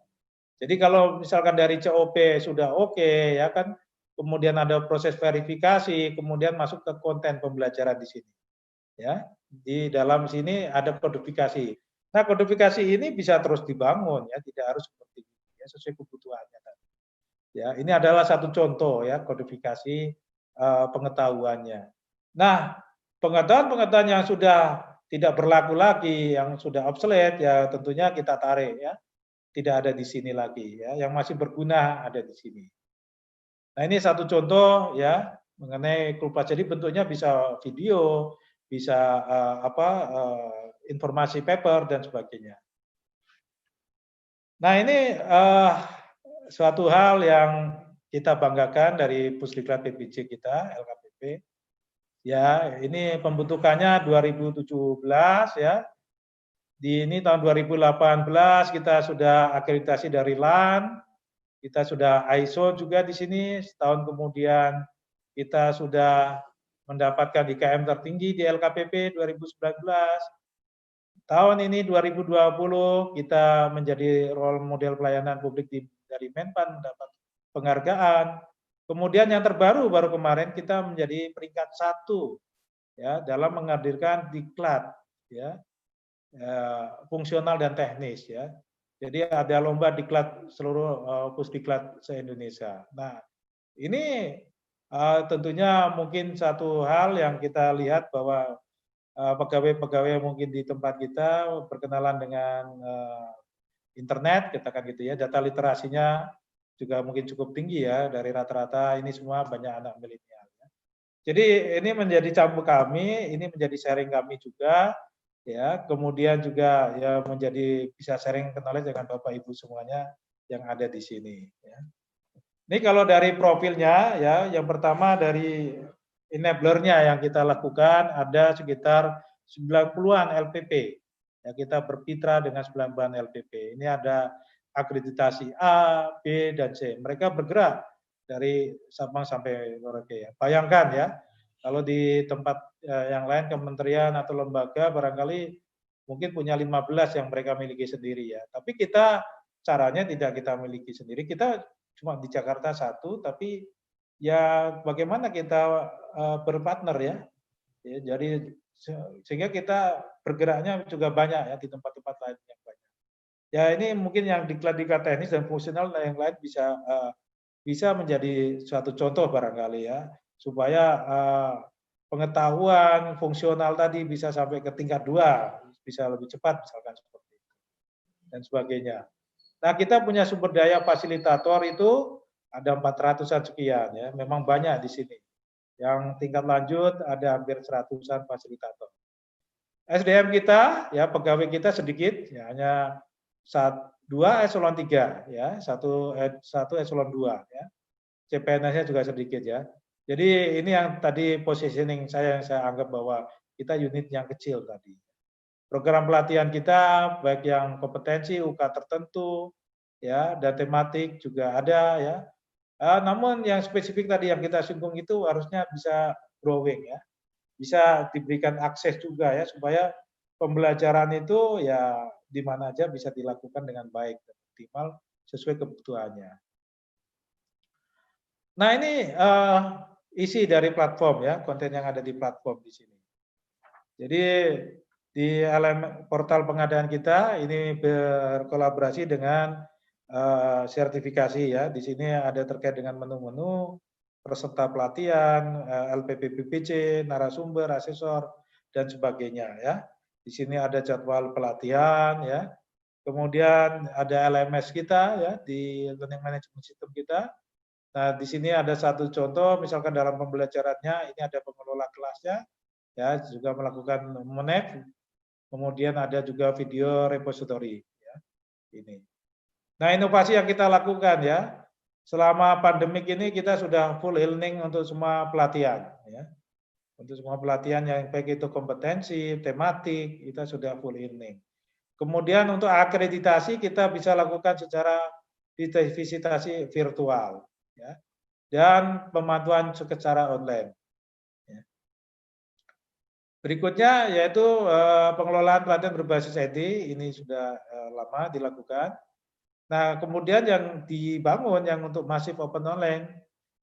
Jadi kalau misalkan dari COP sudah oke ya kan, kemudian ada proses verifikasi, kemudian masuk ke konten pembelajaran di sini. Ya, di dalam sini ada kodifikasi. Nah, kodifikasi ini bisa terus dibangun ya, tidak harus seperti ini ya, sesuai kebutuhannya tadi. Ya, ini adalah satu contoh ya kodifikasi pengetahuannya. Nah, pengetahuan-pengetahuan yang sudah tidak berlaku lagi, yang sudah obsolete ya tentunya kita tarik ya. Tidak ada di sini lagi ya, yang masih berguna ada di sini. Nah, ini satu contoh ya mengenai kulpas. Jadi bentuknya bisa video, bisa informasi paper dan sebagainya. Nah, ini suatu hal yang kita banggakan dari Pusdiklat PPJ kita, LKPP. Ya, ini pembentukannya 2017 ya. Di ini tahun 2018 kita sudah akreditasi dari LAN, kita sudah ISO juga di sini. Setahun kemudian kita sudah mendapatkan IKM tertinggi di LKPP 2019. Tahun ini 2020 kita menjadi role model pelayanan publik dari Menpan mendapat penghargaan. Kemudian yang terbaru baru kemarin kita menjadi peringkat 1 ya dalam menghadirkan diklat ya fungsional dan teknis ya. Jadi ada lomba diklat seluruh pusdiklat se-Indonesia. Nah, ini tentunya mungkin satu hal yang kita lihat bahwa pegawai-pegawai mungkin di tempat kita berkenalan dengan internet, katakan gitu ya, data literasinya juga mungkin cukup tinggi ya, dari rata-rata ini semua banyak anak milenial. Ya. Jadi ini menjadi cambuk kami, ini menjadi sharing kami juga, ya. Kemudian juga ya menjadi bisa sharing knowledge dengan Bapak Ibu semuanya yang ada di sini. Ya. Ini kalau dari profilnya ya, yang pertama dari enablernya yang kita lakukan ada sekitar 90-an LPP. Ya, kita bermitra dengan 90-an LPP. Ini ada akreditasi A, B, dan C. Mereka bergerak dari Sabang sampai Merauke. Ya. Bayangkan ya, kalau di tempat yang lain kementerian atau lembaga barangkali mungkin punya 15 yang mereka miliki sendiri ya. Tapi kita caranya tidak kita miliki sendiri. Kita cuma di Jakarta satu, tapi ya bagaimana kita berpartner ya. Ya, jadi sehingga kita bergeraknya juga banyak ya di tempat-tempat lain yang banyak. Ya ini mungkin yang diklat-diklat teknis dan fungsional dan yang lain bisa menjadi suatu contoh barangkali ya, supaya pengetahuan fungsional tadi bisa sampai ke tingkat 2, bisa lebih cepat misalkan seperti itu dan sebagainya. Nah, kita punya sumber daya fasilitator itu ada 400-an sekian ya, memang banyak di sini. Yang tingkat lanjut ada hampir 100-an fasilitator. SDM kita ya pegawai kita sedikit ya, hanya 2 eselon 3 ya, satu eselon 2 ya. CPNS-nya juga sedikit ya. Jadi ini yang tadi positioning saya yang saya anggap bahwa kita unit yang kecil tadi. Program pelatihan kita baik yang kompetensi UK tertentu ya dan tematik juga ada ya. Namun yang spesifik tadi yang kita singgung itu harusnya bisa growing ya. Bisa diberikan akses juga ya supaya pembelajaran itu ya di mana aja bisa dilakukan dengan baik dan optimal sesuai kebutuhannya. Nah ini isi dari platform ya, konten yang ada di platform di sini. Jadi di portal pengadaan kita ini berkolaborasi dengan sertifikasi ya. Di sini ada terkait dengan menu-menu, peserta pelatihan, LPPPPC, narasumber, asesor, dan sebagainya ya. Di sini ada jadwal pelatihan ya. Kemudian ada LMS kita ya di Learning Management System kita. Nah, di sini ada satu contoh, misalkan dalam pembelajarannya ini ada pengelola kelasnya, ya juga melakukan monef. Kemudian ada juga video repository, ya ini. Nah, inovasi yang kita lakukan ya, selama pandemik ini kita sudah full e-learning untuk semua pelatihan, ya. Untuk semua pelatihan yang baik itu kompetensi, tematik, kita sudah full e-learning. Kemudian untuk akreditasi kita bisa lakukan secara visitasi virtual, ya, dan pemantauan secara online. Ya. Berikutnya yaitu pengelolaan pelatihan berbasis IT, ini sudah lama dilakukan. Nah, kemudian yang dibangun yang untuk masif open online,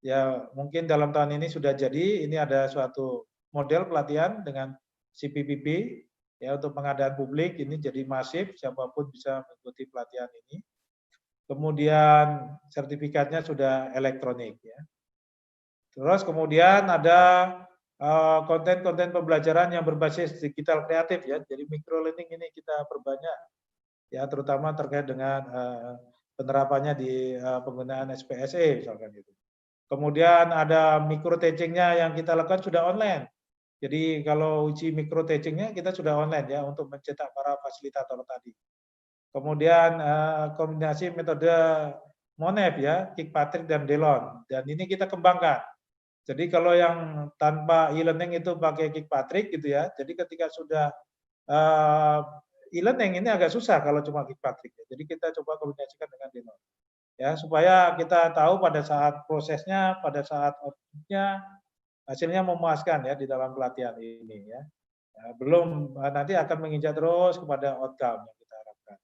ya mungkin dalam tahun ini sudah jadi, ini ada suatu model pelatihan dengan CPPP, ya untuk pengadaan publik, ini jadi masif, siapapun bisa mengikuti pelatihan ini. Kemudian sertifikatnya sudah elektronik. Ya. Terus kemudian ada konten-konten pembelajaran yang berbasis digital kreatif ya, jadi micro learning ini kita perbanyak ya terutama terkait dengan penerapannya di penggunaan SPSE misalkan gitu. Kemudian ada micro teachingnya yang kita lakukan sudah online. Jadi kalau uji micro teachingnya kita sudah online ya untuk mencetak para fasilitator tadi. Kemudian kombinasi metode Monef ya, Kirkpatrick dan Delon. Dan ini kita kembangkan. Jadi kalau yang tanpa e-learning itu pakai Kirkpatrick gitu ya. Jadi ketika sudah e-learning ini agak susah kalau cuma Kirkpatrick. Jadi kita coba kombinasikan dengan Delon. Ya, supaya kita tahu pada saat prosesnya, pada saat outputnya, hasilnya memuaskan ya di dalam pelatihan ini ya. Belum nanti akan menginjak terus kepada outcome yang kita harapkan.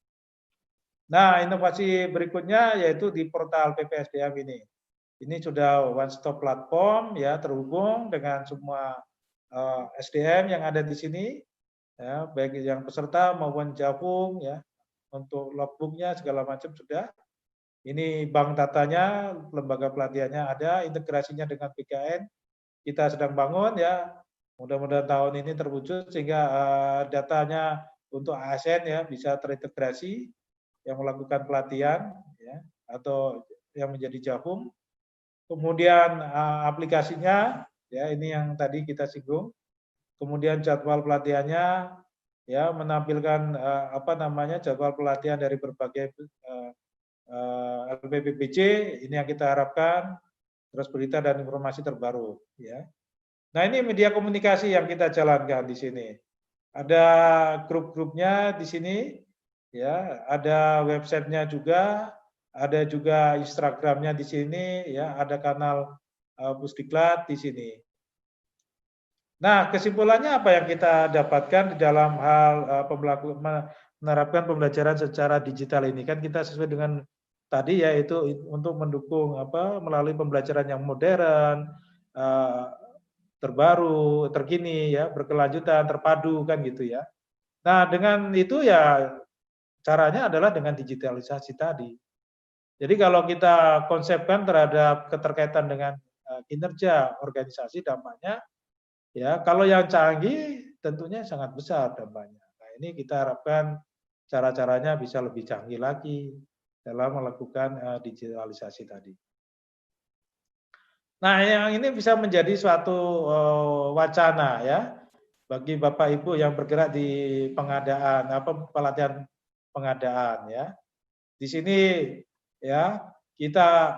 Nah, inovasi berikutnya yaitu di portal PPSDM ini. Ini sudah one stop platform ya terhubung dengan semua SDM yang ada di sini. ya, baik yang peserta maupun Jafung ya, untuk logbooknya segala macam sudah. Ini bank datanya, lembaga pelatihannya ada, integrasinya dengan BKN kita sedang bangun ya. Mudah-mudahan tahun ini terwujud sehingga datanya untuk ASN ya bisa terintegrasi yang melakukan pelatihan ya atau yang menjadi Jafung. Kemudian aplikasinya ya ini yang tadi kita singgung. Kemudian jadwal pelatihannya ya menampilkan jadwal pelatihan dari berbagai LPPBC ini yang kita harapkan, terus berita dan informasi terbaru ya. Nah, ini media komunikasi yang kita jalankan di sini. Ada grup-grupnya di sini ya, ada websitenya juga, ada juga Instagramnya di sini ya, ada kanal Pusdiklat di sini. Nah, kesimpulannya apa yang kita dapatkan di dalam hal menerapkan pembelajaran secara digital ini? Kan kita sesuai dengan tadi yaitu untuk mendukung melalui pembelajaran yang modern, terbaru, terkini ya, berkelanjutan, terpadu kan gitu ya. Nah, dengan itu ya caranya adalah dengan digitalisasi tadi. Jadi kalau kita konsepkan terhadap keterkaitan dengan kinerja organisasi dampaknya ya, kalau yang canggih tentunya sangat besar dampaknya. Nah, ini kita harapkan cara-caranya bisa lebih canggih lagi dalam melakukan digitalisasi tadi. Nah, yang ini bisa menjadi suatu wacana ya bagi Bapak Ibu yang bergerak di pengadaan pelatihan pengadaan ya. Di sini ya kita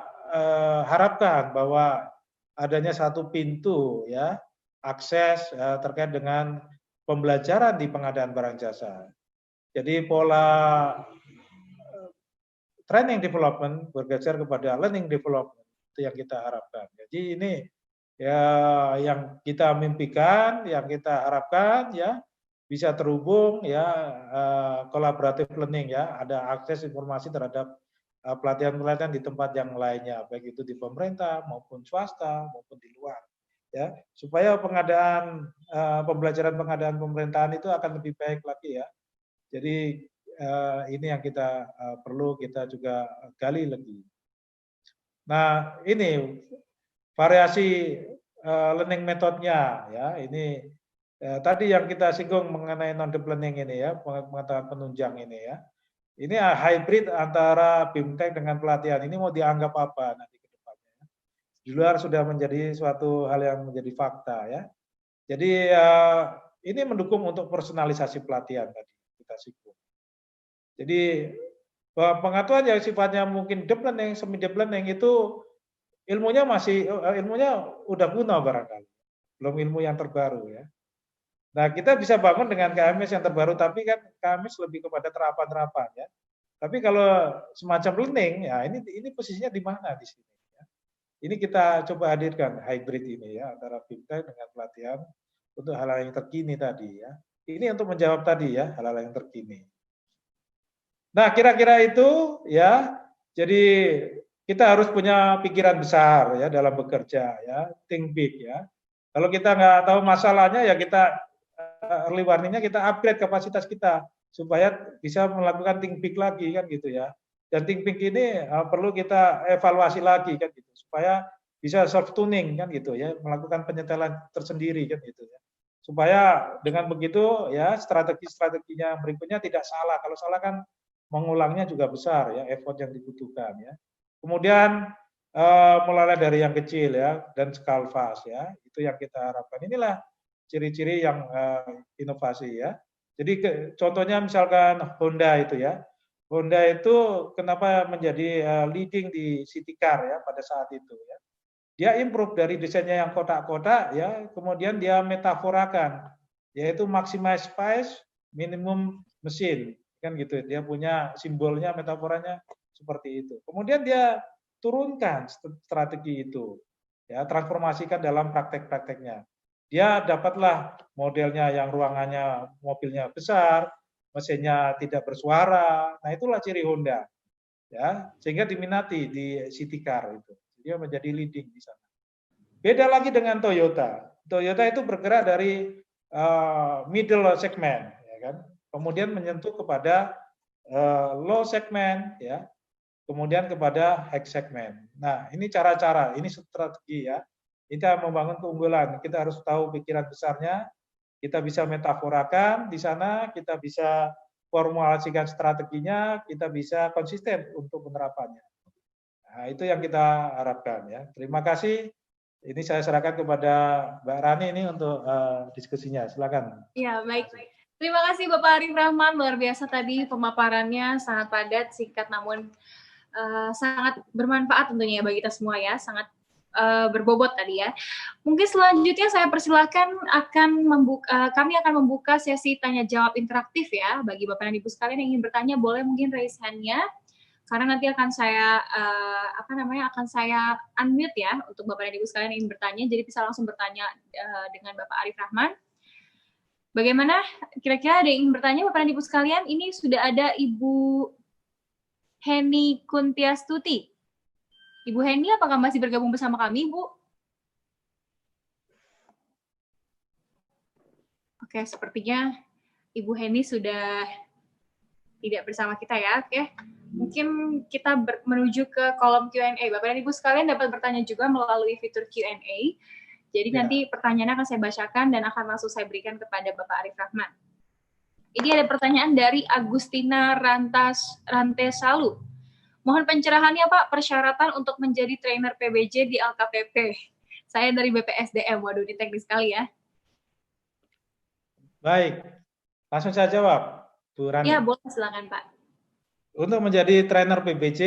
harapkan bahwa adanya satu pintu ya akses terkait dengan pembelajaran di pengadaan barang jasa. Jadi pola training development bergeser kepada learning development itu yang kita harapkan. Jadi ini ya yang kita mimpikan, yang kita harapkan ya bisa terhubung ya kolaboratif learning ya, ada akses informasi terhadap pelatihan-pelatihan di tempat yang lainnya, baik itu di pemerintah maupun swasta maupun di luar ya, supaya pengadaan pembelajaran pengadaan pemerintahan itu akan lebih baik lagi ya. Jadi ini yang kita perlu kita juga gali lagi. Nah, ini variasi learning metodenya ya, ini tadi yang kita singgung mengenai non-deep learning ini ya, pengetahuan penunjang ini ya. Ini hybrid antara BIMTEK dengan pelatihan. Ini mau dianggap apa nanti ke depannya? Di luar sudah menjadi suatu hal yang menjadi fakta ya. Jadi ini mendukung untuk personalisasi pelatihan tadi kita singgung. Jadi pengetahuan yang sifatnya mungkin deep learning, semi deep learning itu ilmunya udah kuno barangkali, belum ilmu yang terbaru ya. Nah, kita bisa bangun dengan KMS yang terbaru, tapi kan KMS lebih kepada terapan-terapan ya. Tapi kalau semacam learning, ya ini posisinya di mana di sini? Ya. Ini kita coba hadirkan hybrid ini ya antara BIMTEK dengan pelatihan untuk hal-hal yang terkini tadi ya. Ini untuk menjawab tadi ya hal-hal yang terkini. Nah, kira-kira itu ya. Jadi kita harus punya pikiran besar ya dalam bekerja ya, think big ya. Kalau kita nggak tahu masalahnya ya kita early warningnya kita upgrade kapasitas kita supaya bisa melakukan think big lagi kan gitu ya. Dan think big ini perlu kita evaluasi lagi kan gitu supaya bisa self tuning kan gitu ya, melakukan penyetelan tersendiri kan gitu ya. Supaya dengan begitu ya strategi-strateginya berikutnya tidak salah. Kalau salah kan mengulangnya juga besar ya, effort yang dibutuhkan ya. Kemudian mulai dari yang kecil ya dan skala fast ya, itu yang kita harapkan. Inilah ciri-ciri yang inovasi ya. Jadi contohnya misalkan Honda itu ya. Honda itu kenapa menjadi leading di city car ya pada saat itu ya. Dia improve dari desainnya yang kotak-kotak ya, kemudian dia metaforakan yaitu maximize space, minimum mesin kan gitu. Dia punya simbolnya, metaforanya seperti itu. Kemudian dia turunkan strategi itu, ya transformasikan dalam praktek-prakteknya. Dia dapatlah modelnya yang ruangannya mobilnya besar, mesinnya tidak bersuara. Nah itulah ciri Honda, ya sehingga diminati di city car itu. Dia menjadi leading di sana. Beda lagi dengan Toyota. Toyota itu bergerak dari middle segment, ya kan? Kemudian menyentuh kepada low segment, ya. Kemudian kepada high segment. Nah, ini cara-cara, ini strategi ya. Kita membangun keunggulan, kita harus tahu pikiran besarnya, kita bisa metaforakan di sana, kita bisa formulasikan strateginya, kita bisa konsisten untuk penerapannya. Nah, itu yang kita harapkan ya. Terima kasih. Ini saya serahkan kepada Mbak Rani ini untuk diskusinya. Silakan. Ya, baik. Terima kasih Bapak Arif Rahman, luar biasa tadi pemaparannya, sangat padat, singkat namun sangat bermanfaat tentunya bagi kita semua ya, sangat berbobot tadi ya. Mungkin selanjutnya saya persilakan kami akan membuka sesi tanya jawab interaktif ya bagi Bapak dan Ibu sekalian yang ingin bertanya boleh mungkin raise hand-nya karena nanti akan saya akan saya unmute ya untuk Bapak dan Ibu sekalian yang ingin bertanya, jadi bisa langsung bertanya dengan Bapak Arif Rahman. Bagaimana kira-kira ada yang ingin bertanya Bapak dan Ibu sekalian? Ini sudah ada Ibu Heni Kuntiastuti. Ibu Heni, apakah masih bergabung bersama kami, Bu? Oke, sepertinya Ibu Heni sudah tidak bersama kita ya. Oke, mungkin kita menuju ke kolom Q&A. Bapak dan Ibu sekalian dapat bertanya juga melalui fitur Q&A. Jadi nanti pertanyaannya akan saya bacakan dan akan langsung saya berikan kepada Bapak Arif Rahman. Ini ada pertanyaan dari Agustina Rantesalu. Mohon pencerahannya Pak, persyaratan untuk menjadi trainer PBJ di LKPP. Saya dari BPSDM, waduh ini teknis sekali ya. Baik, langsung saya jawab, Bu Rani. Ya, boleh silakan Pak. Untuk menjadi trainer PBJ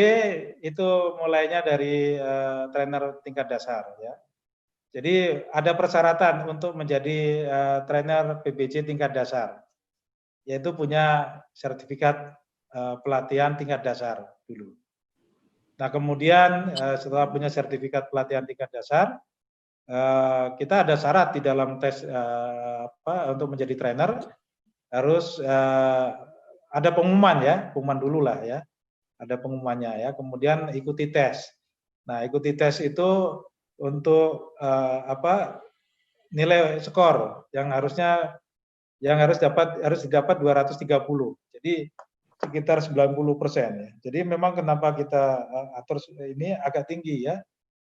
itu mulainya dari trainer tingkat dasar ya. Jadi ada persyaratan untuk menjadi trainer PBJ tingkat dasar, yaitu punya sertifikat pelatihan tingkat dasar dulu. Nah, kemudian setelah punya sertifikat pelatihan tingkat dasar, kita ada syarat di dalam tes untuk menjadi trainer, harus ada pengumuman ya, pengumuman dulu lah ya, ada pengumumannya ya. Kemudian ikuti tes. Nah, ikuti tes itu untuk nilai skor yang harus didapat 230. Jadi sekitar 90% ya. Jadi memang kenapa kita atur ini agak tinggi ya,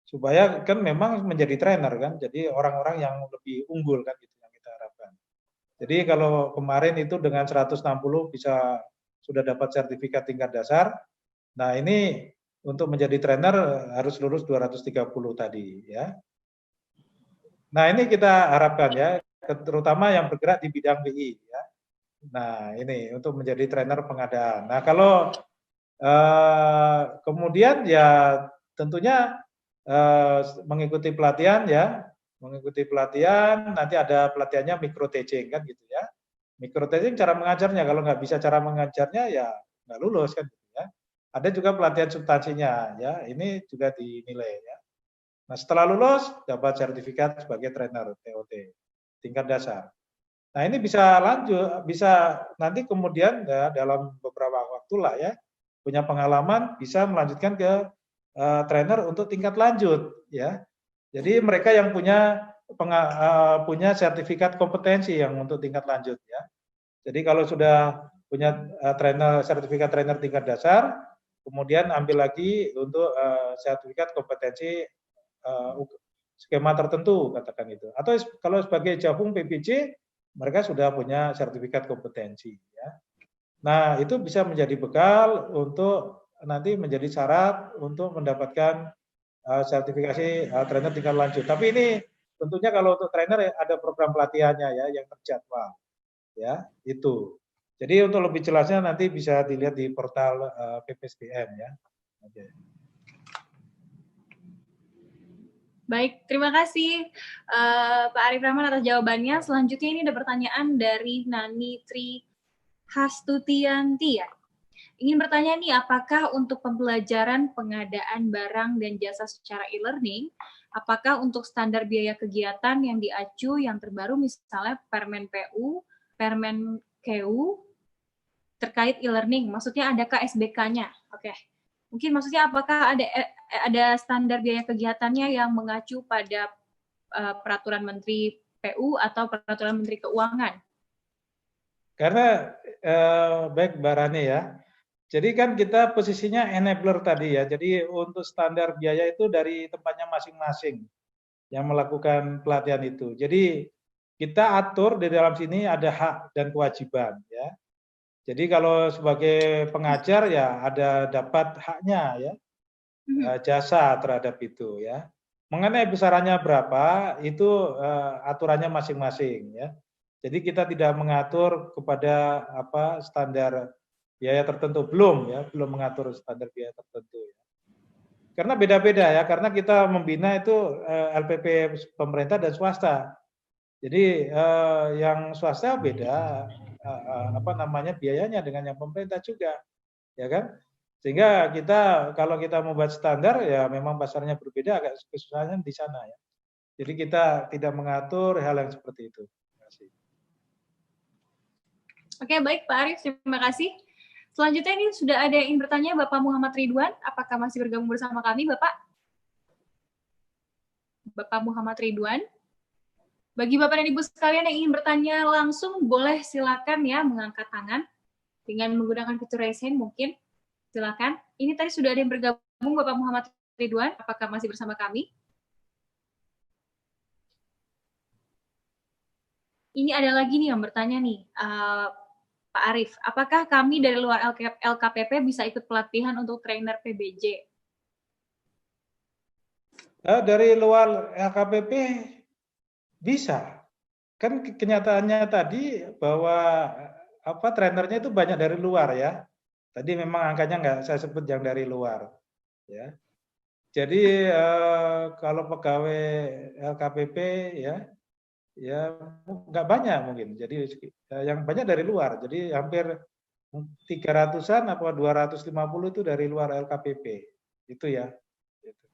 supaya kan memang menjadi trainer kan, jadi orang-orang yang lebih unggul kan gitu yang kita harapkan. Jadi kalau kemarin itu dengan 160 bisa sudah dapat sertifikat tingkat dasar. Nah, ini untuk menjadi trainer harus lulus 230 tadi ya. Nah, ini kita harapkan ya, terutama yang bergerak di bidang BI ya. Nah, ini untuk menjadi trainer pengadaan. Nah, kalau kemudian ya tentunya mengikuti pelatihan ya, nanti ada pelatihannya micro teaching kan gitu ya. Micro teaching cara mengajarnya, kalau nggak bisa cara mengajarnya ya nggak lulus kan gitu ya. Ada juga pelatihan substansinya ya, ini juga dinilai ya. Nah, setelah lulus dapat sertifikat sebagai trainer TOT tingkat dasar. Nah, ini bisa lanjut, bisa nanti kemudian ya, dalam beberapa waktu lah ya, punya pengalaman bisa melanjutkan ke trainer untuk tingkat lanjut ya. Jadi mereka yang punya sertifikat kompetensi yang untuk tingkat lanjut ya. Jadi kalau sudah punya sertifikat trainer tingkat dasar, kemudian ambil lagi untuk sertifikat kompetensi skema tertentu katakan itu. Atau kalau sebagai gabung PBJ mereka sudah punya sertifikat kompetensi ya. Nah, itu bisa menjadi bekal untuk nanti menjadi syarat untuk mendapatkan sertifikasi trainer tingkat lanjut. Tapi ini tentunya kalau untuk trainer ada program pelatihannya ya yang terjadwal. Ya, itu. Jadi untuk lebih jelasnya nanti bisa dilihat di portal PPSDM ya. Oke. Baik, terima kasih Pak Arif Rahman atas jawabannya. Selanjutnya ini ada pertanyaan dari Nani Tri Hastutianti ya. Ingin bertanya nih, apakah untuk pembelajaran pengadaan barang dan jasa secara e-learning, apakah untuk standar biaya kegiatan yang diacu yang terbaru misalnya Permen PU, Permen KU terkait e-learning, maksudnya adakah SBK-nya? Oke. Mungkin maksudnya apakah ada standar biaya kegiatannya yang mengacu pada peraturan Menteri PU atau Peraturan Menteri Keuangan? Karena baik Mbak Rani ya. Jadi kan kita posisinya enabler tadi ya. Jadi untuk standar biaya itu dari tempatnya masing-masing yang melakukan pelatihan itu. Jadi kita atur di dalam sini ada hak dan kewajiban ya. Jadi kalau sebagai pengajar ya ada dapat haknya ya, jasa terhadap itu ya. Mengenai besarannya berapa itu aturannya masing-masing ya. Jadi kita tidak mengatur kepada apa standar biaya tertentu, belum ya, belum mengatur standar biaya tertentu ya. Karena beda-beda ya, karena kita membina itu LPP pemerintah dan swasta. Jadi yang swasta beda apa namanya biayanya dengan yang pemerintah juga, ya kan? Sehingga kita kalau kita membuat standar ya memang pasarnya berbeda, agak kesusahan di sana ya. Jadi kita tidak mengatur hal yang seperti itu. Terima kasih. Oke, baik Pak Arief, terima kasih. Selanjutnya ini sudah ada yang ingin bertanya Bapak Muhammad Ridwan, apakah masih bergabung bersama kami Bapak? Bapak Muhammad Ridwan. Bagi Bapak dan Ibu sekalian yang ingin bertanya langsung, boleh silakan ya mengangkat tangan dengan menggunakan fitur raise hand mungkin. Silakan. Ini tadi sudah ada yang bergabung Bapak Muhammad Ridwan, apakah masih bersama kami? Ini ada lagi nih yang bertanya nih, Pak Arief, apakah kami dari luar LKPP bisa ikut pelatihan untuk trainer PBJ? Dari luar LKPP bisa. Kan kenyataannya tadi bahwa apa trainernya itu banyak dari luar ya. Tadi memang angkanya nggak saya sebut yang dari luar ya. Jadi kalau pegawai LKPP ya ya nggak banyak mungkin. Jadi yang banyak dari luar. Jadi hampir 300-an apa 250 itu dari luar LKPP. Itu ya. Gitu.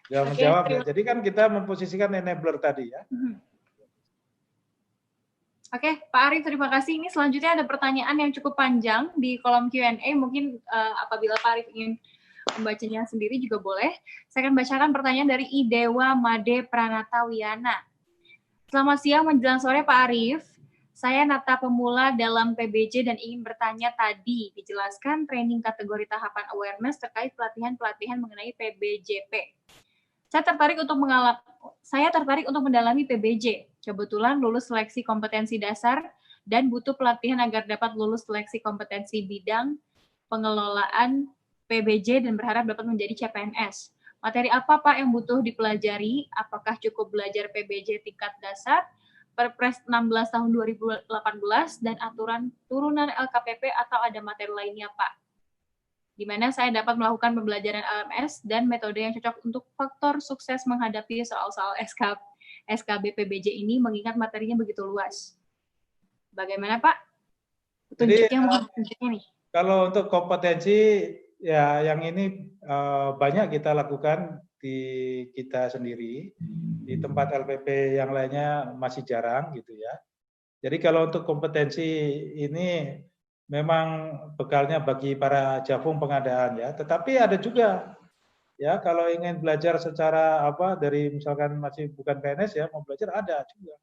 Ya menjawab ya. Jadi kan kita memposisikan enabler tadi ya. Oke, Pak Arief, terima kasih. Ini selanjutnya ada pertanyaan yang cukup panjang di kolom Q&A. Mungkin apabila Pak Arief ingin membacanya sendiri juga boleh. Saya akan bacakan pertanyaan dari Idewa Made Pranata Wiyana. Selamat siang menjelang sore Pak Arief. Saya Nata pemula dalam PBJ dan ingin bertanya tadi, dijelaskan training kategori tahapan awareness terkait pelatihan-pelatihan mengenai PBJP. Saya tertarik untuk mendalami PBJ. Kebetulan lulus seleksi kompetensi dasar dan butuh pelatihan agar dapat lulus seleksi kompetensi bidang pengelolaan PBJ dan berharap dapat menjadi CPNS. Materi apa Pak yang butuh dipelajari? Apakah cukup belajar PBJ tingkat dasar, Perpres 16 tahun 2018, dan aturan turunan LKPP atau ada materi lainnya Pak? Di mana saya dapat melakukan pembelajaran LMS dan metode yang cocok untuk faktor sukses menghadapi soal-soal SKB PBJ ini mengingat materinya begitu luas. Bagaimana Pak? Petunjuknya nih. Kalau untuk kompetensi ya yang ini banyak kita lakukan di kita sendiri. Di tempat LPP yang lainnya masih jarang gitu ya. Jadi kalau untuk kompetensi ini memang bekalnya bagi para jafung pengadaan ya. Tetapi ada juga ya kalau ingin belajar secara apa dari misalkan masih bukan PNS ya mau belajar ada juga.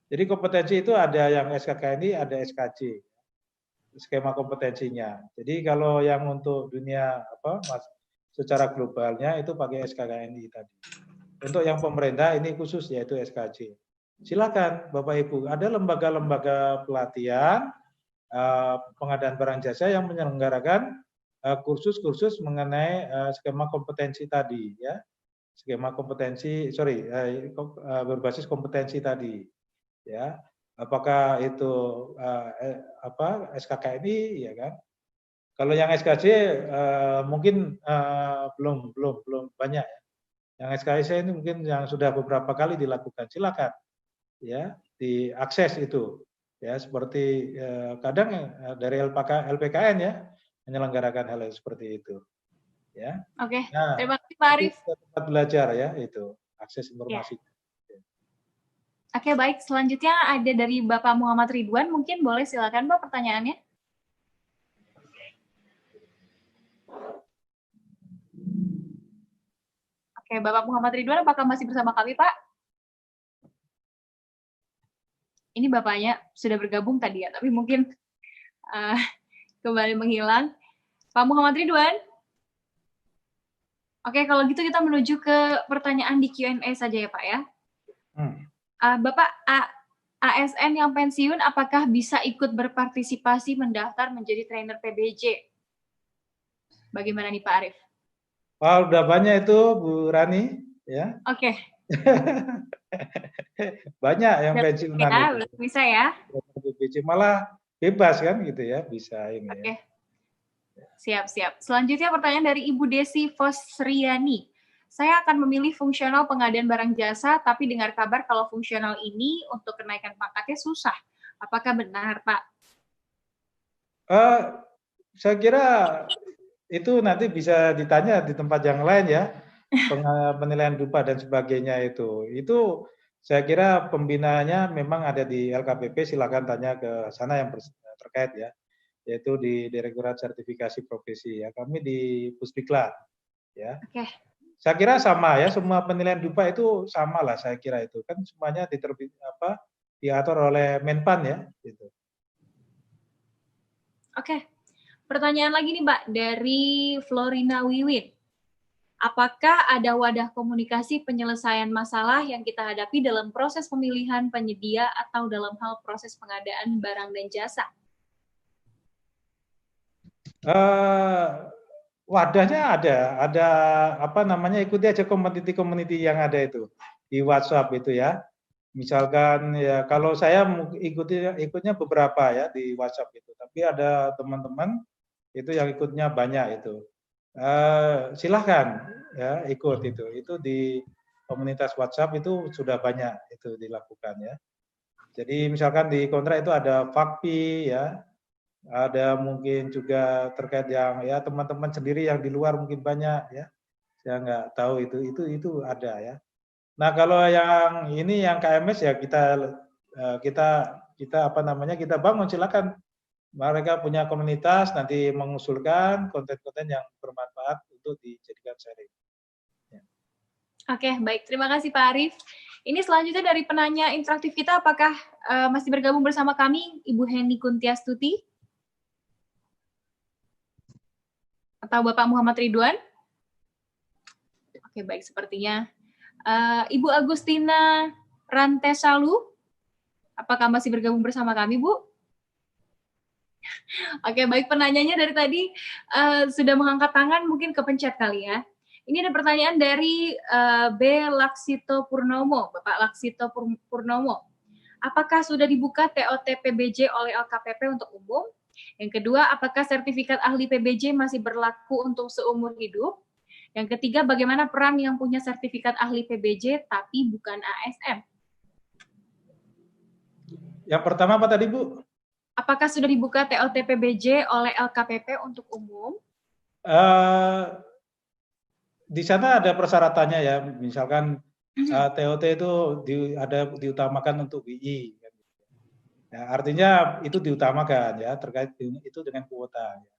Jadi kompetensi itu ada yang SKKNI, ada SKJ skema kompetensinya. Jadi kalau yang untuk dunia apa secara globalnya itu pakai SKKNI tadi. Untuk yang pemerintah ini khusus yaitu SKJ. Silakan Bapak Ibu, ada lembaga-lembaga pelatihan pengadaan barang jasa yang menyelenggarakan kursus-kursus mengenai skema kompetensi tadi ya. Skema kompetensi berbasis kompetensi tadi ya. Apakah itu SKKNI ya kan? Kalau yang SKJ mungkin belum banyak ya. Yang SKJ ini mungkin yang sudah beberapa kali dilakukan. Silakan ya diakses itu ya seperti kadang dari LPKN ya menyelenggarakan hal yang seperti itu ya. Oke, terima kasih Pak Arief. Tempat belajar ya itu akses informasi. Ya. Oke, baik. Selanjutnya ada dari Bapak Muhammad Ridwan. Mungkin boleh silakan Pak pertanyaannya. Oke, Bapak Muhammad Ridwan, apakah masih bersama kami, Pak? Ini Bapaknya sudah bergabung tadi ya, tapi mungkin kembali menghilang. Pak Muhammad Ridwan? Oke, kalau gitu kita menuju ke pertanyaan di Q&A saja ya Pak ya. Bapak ASN yang pensiun, apakah bisa ikut berpartisipasi mendaftar menjadi trainer PBJ? Bagaimana nih Pak Arief? Udah banyak itu Bu Rani, ya. Oke. Banyak yang pensiunan ya, itu. Bisa ya. PBJ malah bebas kan gitu ya, bisa ini. Oke. Siap. Selanjutnya pertanyaan dari Ibu Desi Fosriani. Saya akan memilih fungsional pengadaan barang jasa, tapi dengar kabar kalau fungsional ini untuk kenaikan pangkatnya susah. Apakah benar, Pak? Saya kira itu nanti bisa ditanya di tempat yang lain ya, penilaian dupa dan sebagainya itu. Itu saya kira pembinaannya memang ada di LKPP, silakan tanya ke sana yang terkait ya, yaitu di Direktorat Sertifikasi Profesi ya. Kami di Pusdiklat ya. Oke. Saya kira sama ya, semua penilaian dupa itu sama lah saya kira itu. Kan semuanya diatur oleh Menpan ya gitu. Oke. Pertanyaan lagi nih, Mbak, dari Florina Wiwin. Apakah ada wadah komunikasi penyelesaian masalah yang kita hadapi dalam proses pemilihan penyedia atau dalam hal proses pengadaan barang dan jasa? Wadahnya ada apa namanya, ikuti aja community yang ada itu di WhatsApp itu ya. Misalkan ya kalau saya ikutnya beberapa ya di WhatsApp itu, tapi ada teman-teman itu yang ikutnya banyak itu. Silahkan ya ikut itu di komunitas WhatsApp itu sudah banyak itu dilakukan ya. Jadi misalkan di kontrak itu ada FAKPI ya, ada mungkin juga terkait yang ya teman-teman sendiri yang di luar mungkin banyak ya, saya nggak tahu itu ada ya. Nah kalau yang ini yang KMS ya kita apa namanya, kita bangun, silakan mereka punya komunitas nanti mengusulkan konten-konten yang bermanfaat untuk dijadikan sharing. Ya. Oke, baik. Terima kasih Pak Arief. Ini selanjutnya dari penanya interaktif kita, apakah masih bergabung bersama kami Ibu Heni Kuntiastuti? Atau Bapak Muhammad Ridwan? Oke, baik. Sepertinya Ibu Agustina Rantesalu, apakah masih bergabung bersama kami, Bu? Oke, baik. Penanyanya dari tadi sudah mengangkat tangan, mungkin kepencet kali ya. Ini ada pertanyaan dari B. Laksito Purnomo, Bapak Laksito Purnomo. Apakah sudah dibuka TOT PBJ oleh LKPP untuk umum? Yang kedua, apakah sertifikat ahli PBJ masih berlaku untuk seumur hidup? Yang ketiga, bagaimana peran yang punya sertifikat ahli PBJ tapi bukan ASN? Yang pertama apa tadi, Bu? Apakah sudah dibuka TOT PBJ oleh LKPP untuk umum? Di sana ada persyaratannya ya, misalkan TOT itu diutamakan untuk WI. Ya, artinya itu diutamakan ya, terkait itu dengan kuota. Ya.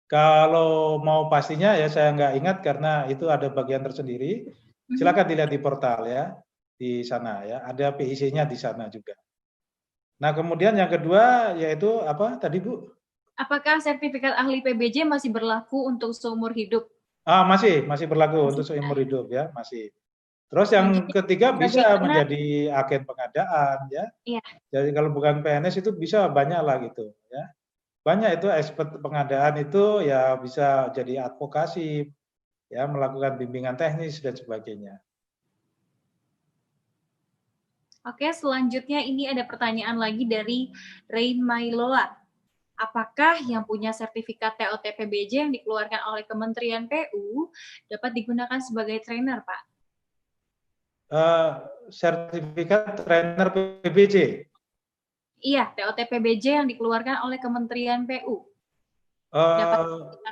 Kalau mau pastinya ya saya nggak ingat karena itu ada bagian tersendiri. Silakan dilihat di portal ya, di sana ya, ada PIC-nya di sana juga. Nah kemudian yang kedua yaitu apa tadi Bu? Apakah sertifikat ahli PBJ masih berlaku untuk seumur hidup? Masih berlaku untuk seumur hidup ya, masih. Terus yang ketiga bisa menjadi agen pengadaan ya. Iya. Jadi kalau bukan PNS itu bisa banyak lah gitu ya. Banyak itu expert pengadaan itu ya bisa jadi advokasi ya, melakukan bimbingan teknis dan sebagainya. Oke, selanjutnya ini ada pertanyaan lagi dari Rain Mailoa. Apakah yang punya sertifikat TOT PBJ yang dikeluarkan oleh Kementerian PU dapat digunakan sebagai trainer, Pak? Sertifikat trainer PBJ? Iya, TOT PBJ yang dikeluarkan oleh Kementerian PU.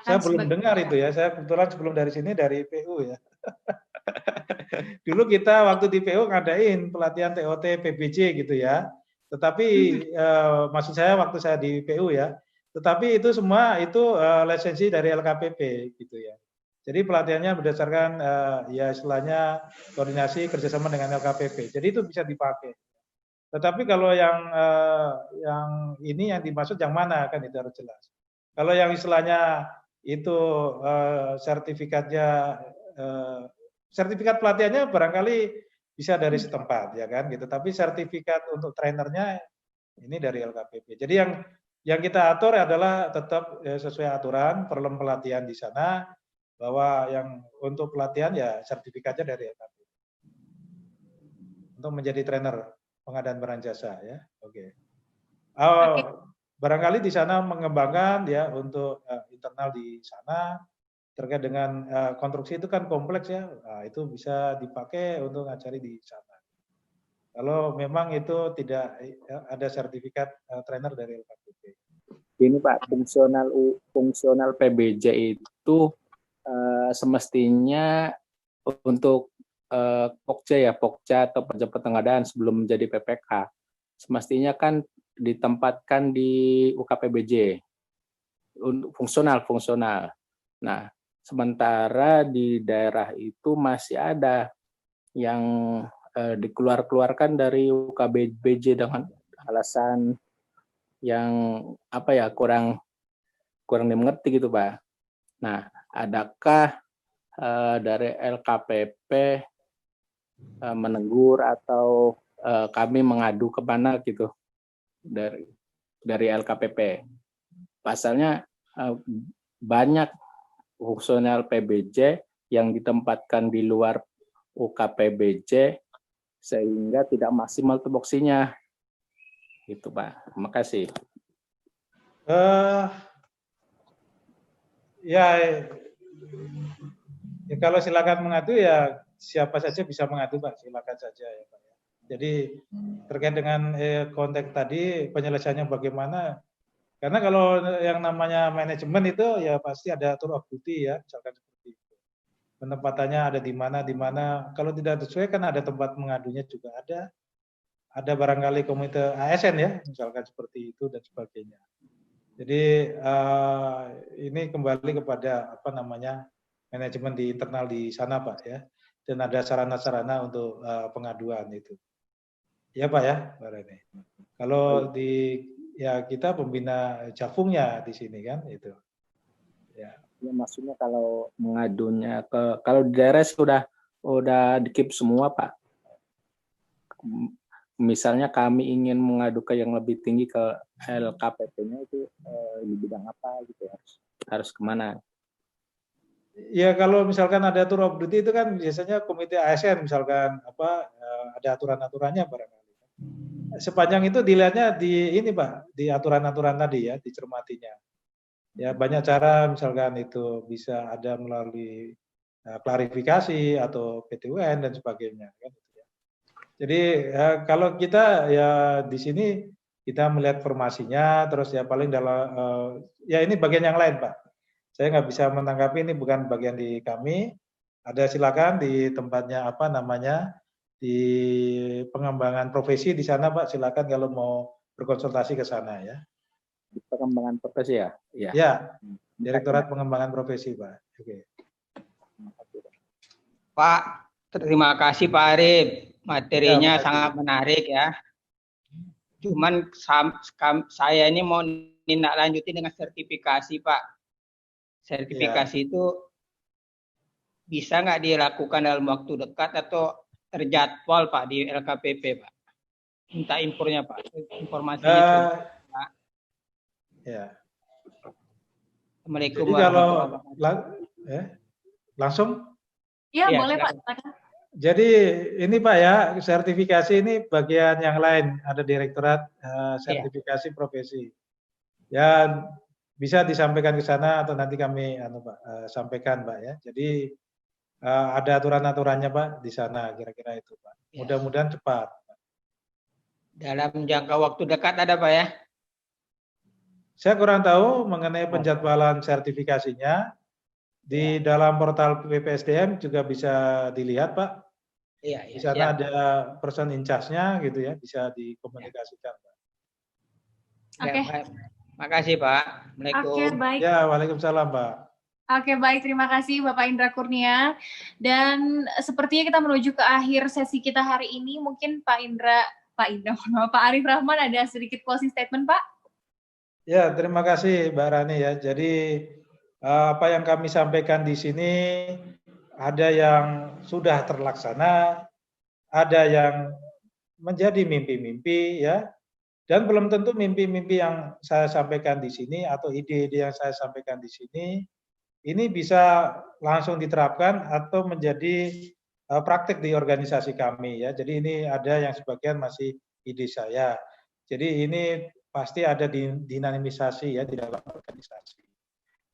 Saya belum dengar itu ya, saya kebetulan sebelum dari sini dari PU ya. Dulu kita waktu di PU ngadain pelatihan TOT PBJ gitu ya. Tetapi maksud saya waktu saya di PU ya. Tetapi itu semua itu lisensi dari LKPP gitu ya. Jadi pelatihannya berdasarkan ya istilahnya koordinasi kerjasama dengan LKPP. Jadi itu bisa dipakai. Tetapi kalau yang ini yang dimaksud yang mana kan itu harus jelas. Kalau yang istilahnya itu sertifikatnya sertifikat pelatihannya barangkali bisa dari setempat ya kan gitu. Tapi sertifikat untuk trainernya ini dari LKPP. Jadi yang kita atur adalah tetap sesuai aturan pelatihan di sana, bahwa yang untuk pelatihan ya sertifikatnya dari LKPP. Untuk menjadi trainer pengadaan barang jasa ya. Oke. Barangkali di sana mengembangkan ya untuk internal di sana terkait dengan konstruksi itu kan kompleks ya. Nah, itu bisa dipakai untuk ngajari di sana. Kalau memang itu tidak ada sertifikat trainer dari LKPP. Ini Pak, fungsional PBJ itu semestinya untuk Pokja atau pejabat pengadaan sebelum menjadi PPK, semestinya kan ditempatkan di UKPBJ, fungsional. Nah, sementara di daerah itu masih ada yang dikeluarkan dari UKPBJ dengan alasan yang kurang dimengerti gitu Pak. Nah, adakah dari LKPP menegur atau kami mengadu ke mana gitu dari LKPP? Pasalnya banyak fungsional PBJ yang ditempatkan di luar UKPBJ sehingga tidak maksimal tupoksinya. Gitu Pak. Terima kasih. Ya, kalau silakan mengadu ya siapa saja bisa mengadu Pak, silakan saja ya Pak. Jadi terkait dengan konteks tadi penyelesaiannya bagaimana? Karena kalau yang namanya manajemen itu ya pasti ada tour of duty ya, misalkan seperti itu. Penempatannya ada di mana. Kalau tidak sesuai kan ada tempat mengadunya juga ada. Ada barangkali komite ASN ya, misalkan seperti itu dan sebagainya. Jadi ini kembali kepada manajemen di internal di sana Pak ya. Dan ada sarana-sarana untuk pengaduan itu. Ya Pak ya, Pak Rene. Kalau kita pembina Jafungnya di sini kan itu. Ya, maksudnya kalau mengadunya kalau di daerah sudah di-keep semua Pak. Misalnya kami ingin mengadu ke yang lebih tinggi ke LKPP-nya itu di bidang apa gitu, harus kemana? Ya kalau misalkan ada tour of duty itu kan biasanya komite ASN misalkan ada aturan-aturannya barangkali. Sepanjang itu dilihatnya di ini Pak, di aturan-aturan tadi ya, dicermatinya. Ya banyak cara misalkan itu bisa ada melalui klarifikasi atau PT-UN dan sebagainya kan. Jadi kalau kita ya di sini kita melihat formasinya, terus ya paling dalam ya ini bagian yang lain Pak. Saya nggak bisa menanggapi, ini bukan bagian di kami. Ada silakan di tempatnya di pengembangan profesi di sana Pak. Silakan kalau mau berkonsultasi ke sana ya. Di pengembangan profesi ya? Ya, Direktorat Pengembangan Profesi Pak. Oke. Pak, terima kasih Pak Arif. Materinya sangat menarik ya. Cuman saya ini mau lanjuti dengan sertifikasi Pak. Sertifikasi itu bisa nggak dilakukan dalam waktu dekat atau terjadwal Pak di LKPP Pak? Minta infonya Pak, informasinya Pak. Ya. Assalamualaikum warahmatullahi wabarakatuh. Langsung? Ya, boleh Pak. Jadi ini Pak ya, sertifikasi ini bagian yang lain, ada Direktorat Sertifikasi Profesi. Ya bisa disampaikan ke sana atau nanti kami sampaikan Pak ya. Jadi ada aturan-aturannya Pak di sana kira-kira itu Pak. Mudah-mudahan cepat. Dalam jangka waktu dekat ada Pak ya? Saya kurang tahu mengenai penjadwalan sertifikasinya. Di dalam portal PPSDM juga bisa dilihat Pak. Iya, di sana ada person in charge-nya gitu ya, bisa dikomunikasikan Pak. Oke. Makasih Pak. Assalamualaikum. Oke, baik. Ya, waalaikumsalam Pak. Oke, baik. Terima kasih Bapak Indra Kurnia. Dan sepertinya kita menuju ke akhir sesi kita hari ini. Mungkin Pak Indra Pak Indra. Pak Arif Rahman ada sedikit closing statement, Pak? Ya, terima kasih Mbak Rani ya. Jadi apa yang kami sampaikan di sini ada yang sudah terlaksana, ada yang menjadi mimpi-mimpi ya, dan belum tentu mimpi-mimpi yang saya sampaikan di sini atau ide-ide yang saya sampaikan di sini ini bisa langsung diterapkan atau menjadi praktik di organisasi kami ya. Jadi ini ada yang sebagian masih ide saya. Jadi ini pasti ada dinamisasi ya di dalam organisasi.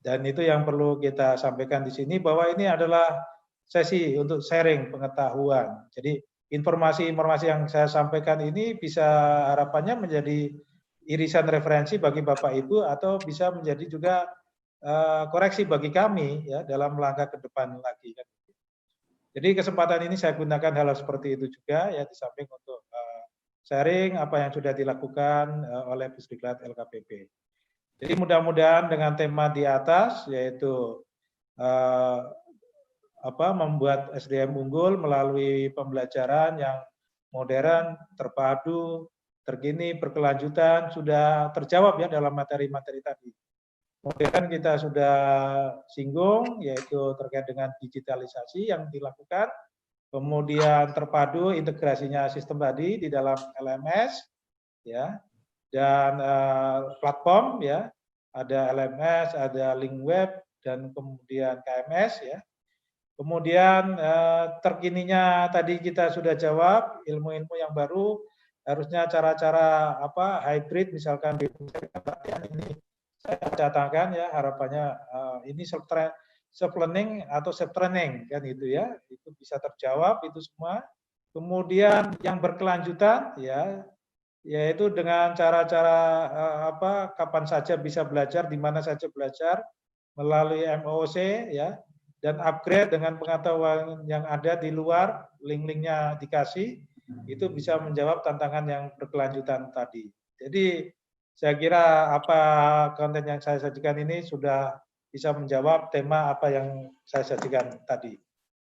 Dan itu yang perlu kita sampaikan di sini bahwa ini adalah sesi untuk sharing pengetahuan. Jadi informasi-informasi yang saya sampaikan ini bisa harapannya menjadi irisan referensi bagi Bapak Ibu atau bisa menjadi juga koreksi bagi kami ya dalam langkah ke depan lagi. Jadi kesempatan ini saya gunakan hal seperti itu juga ya di samping untuk sharing apa yang sudah dilakukan oleh Pusdiklat LKPP. Jadi mudah-mudahan dengan tema di atas yaitu membuat SDM unggul melalui pembelajaran yang modern, terpadu, terkini, berkelanjutan sudah terjawab ya dalam materi-materi tadi. Modern kita sudah singgung yaitu terkait dengan digitalisasi yang dilakukan, kemudian terpadu integrasinya sistem tadi di dalam LMS ya. Dan platform ya, ada LMS, ada link web dan kemudian KMS ya. Kemudian terkininya tadi kita sudah jawab ilmu-ilmu yang baru, harusnya cara-cara hybrid misalkan ini saya catatkan ya harapannya ini self learning atau self training kan itu ya, itu bisa terjawab itu semua. Kemudian yang berkelanjutan ya yaitu dengan cara-cara kapan saja bisa belajar, di mana saja belajar melalui MOOC ya, dan upgrade dengan pengetahuan yang ada di luar, link-linknya dikasih, itu bisa menjawab tantangan yang berkelanjutan tadi. Jadi saya kira apa konten yang saya sajikan ini sudah bisa menjawab tema apa yang saya sajikan tadi.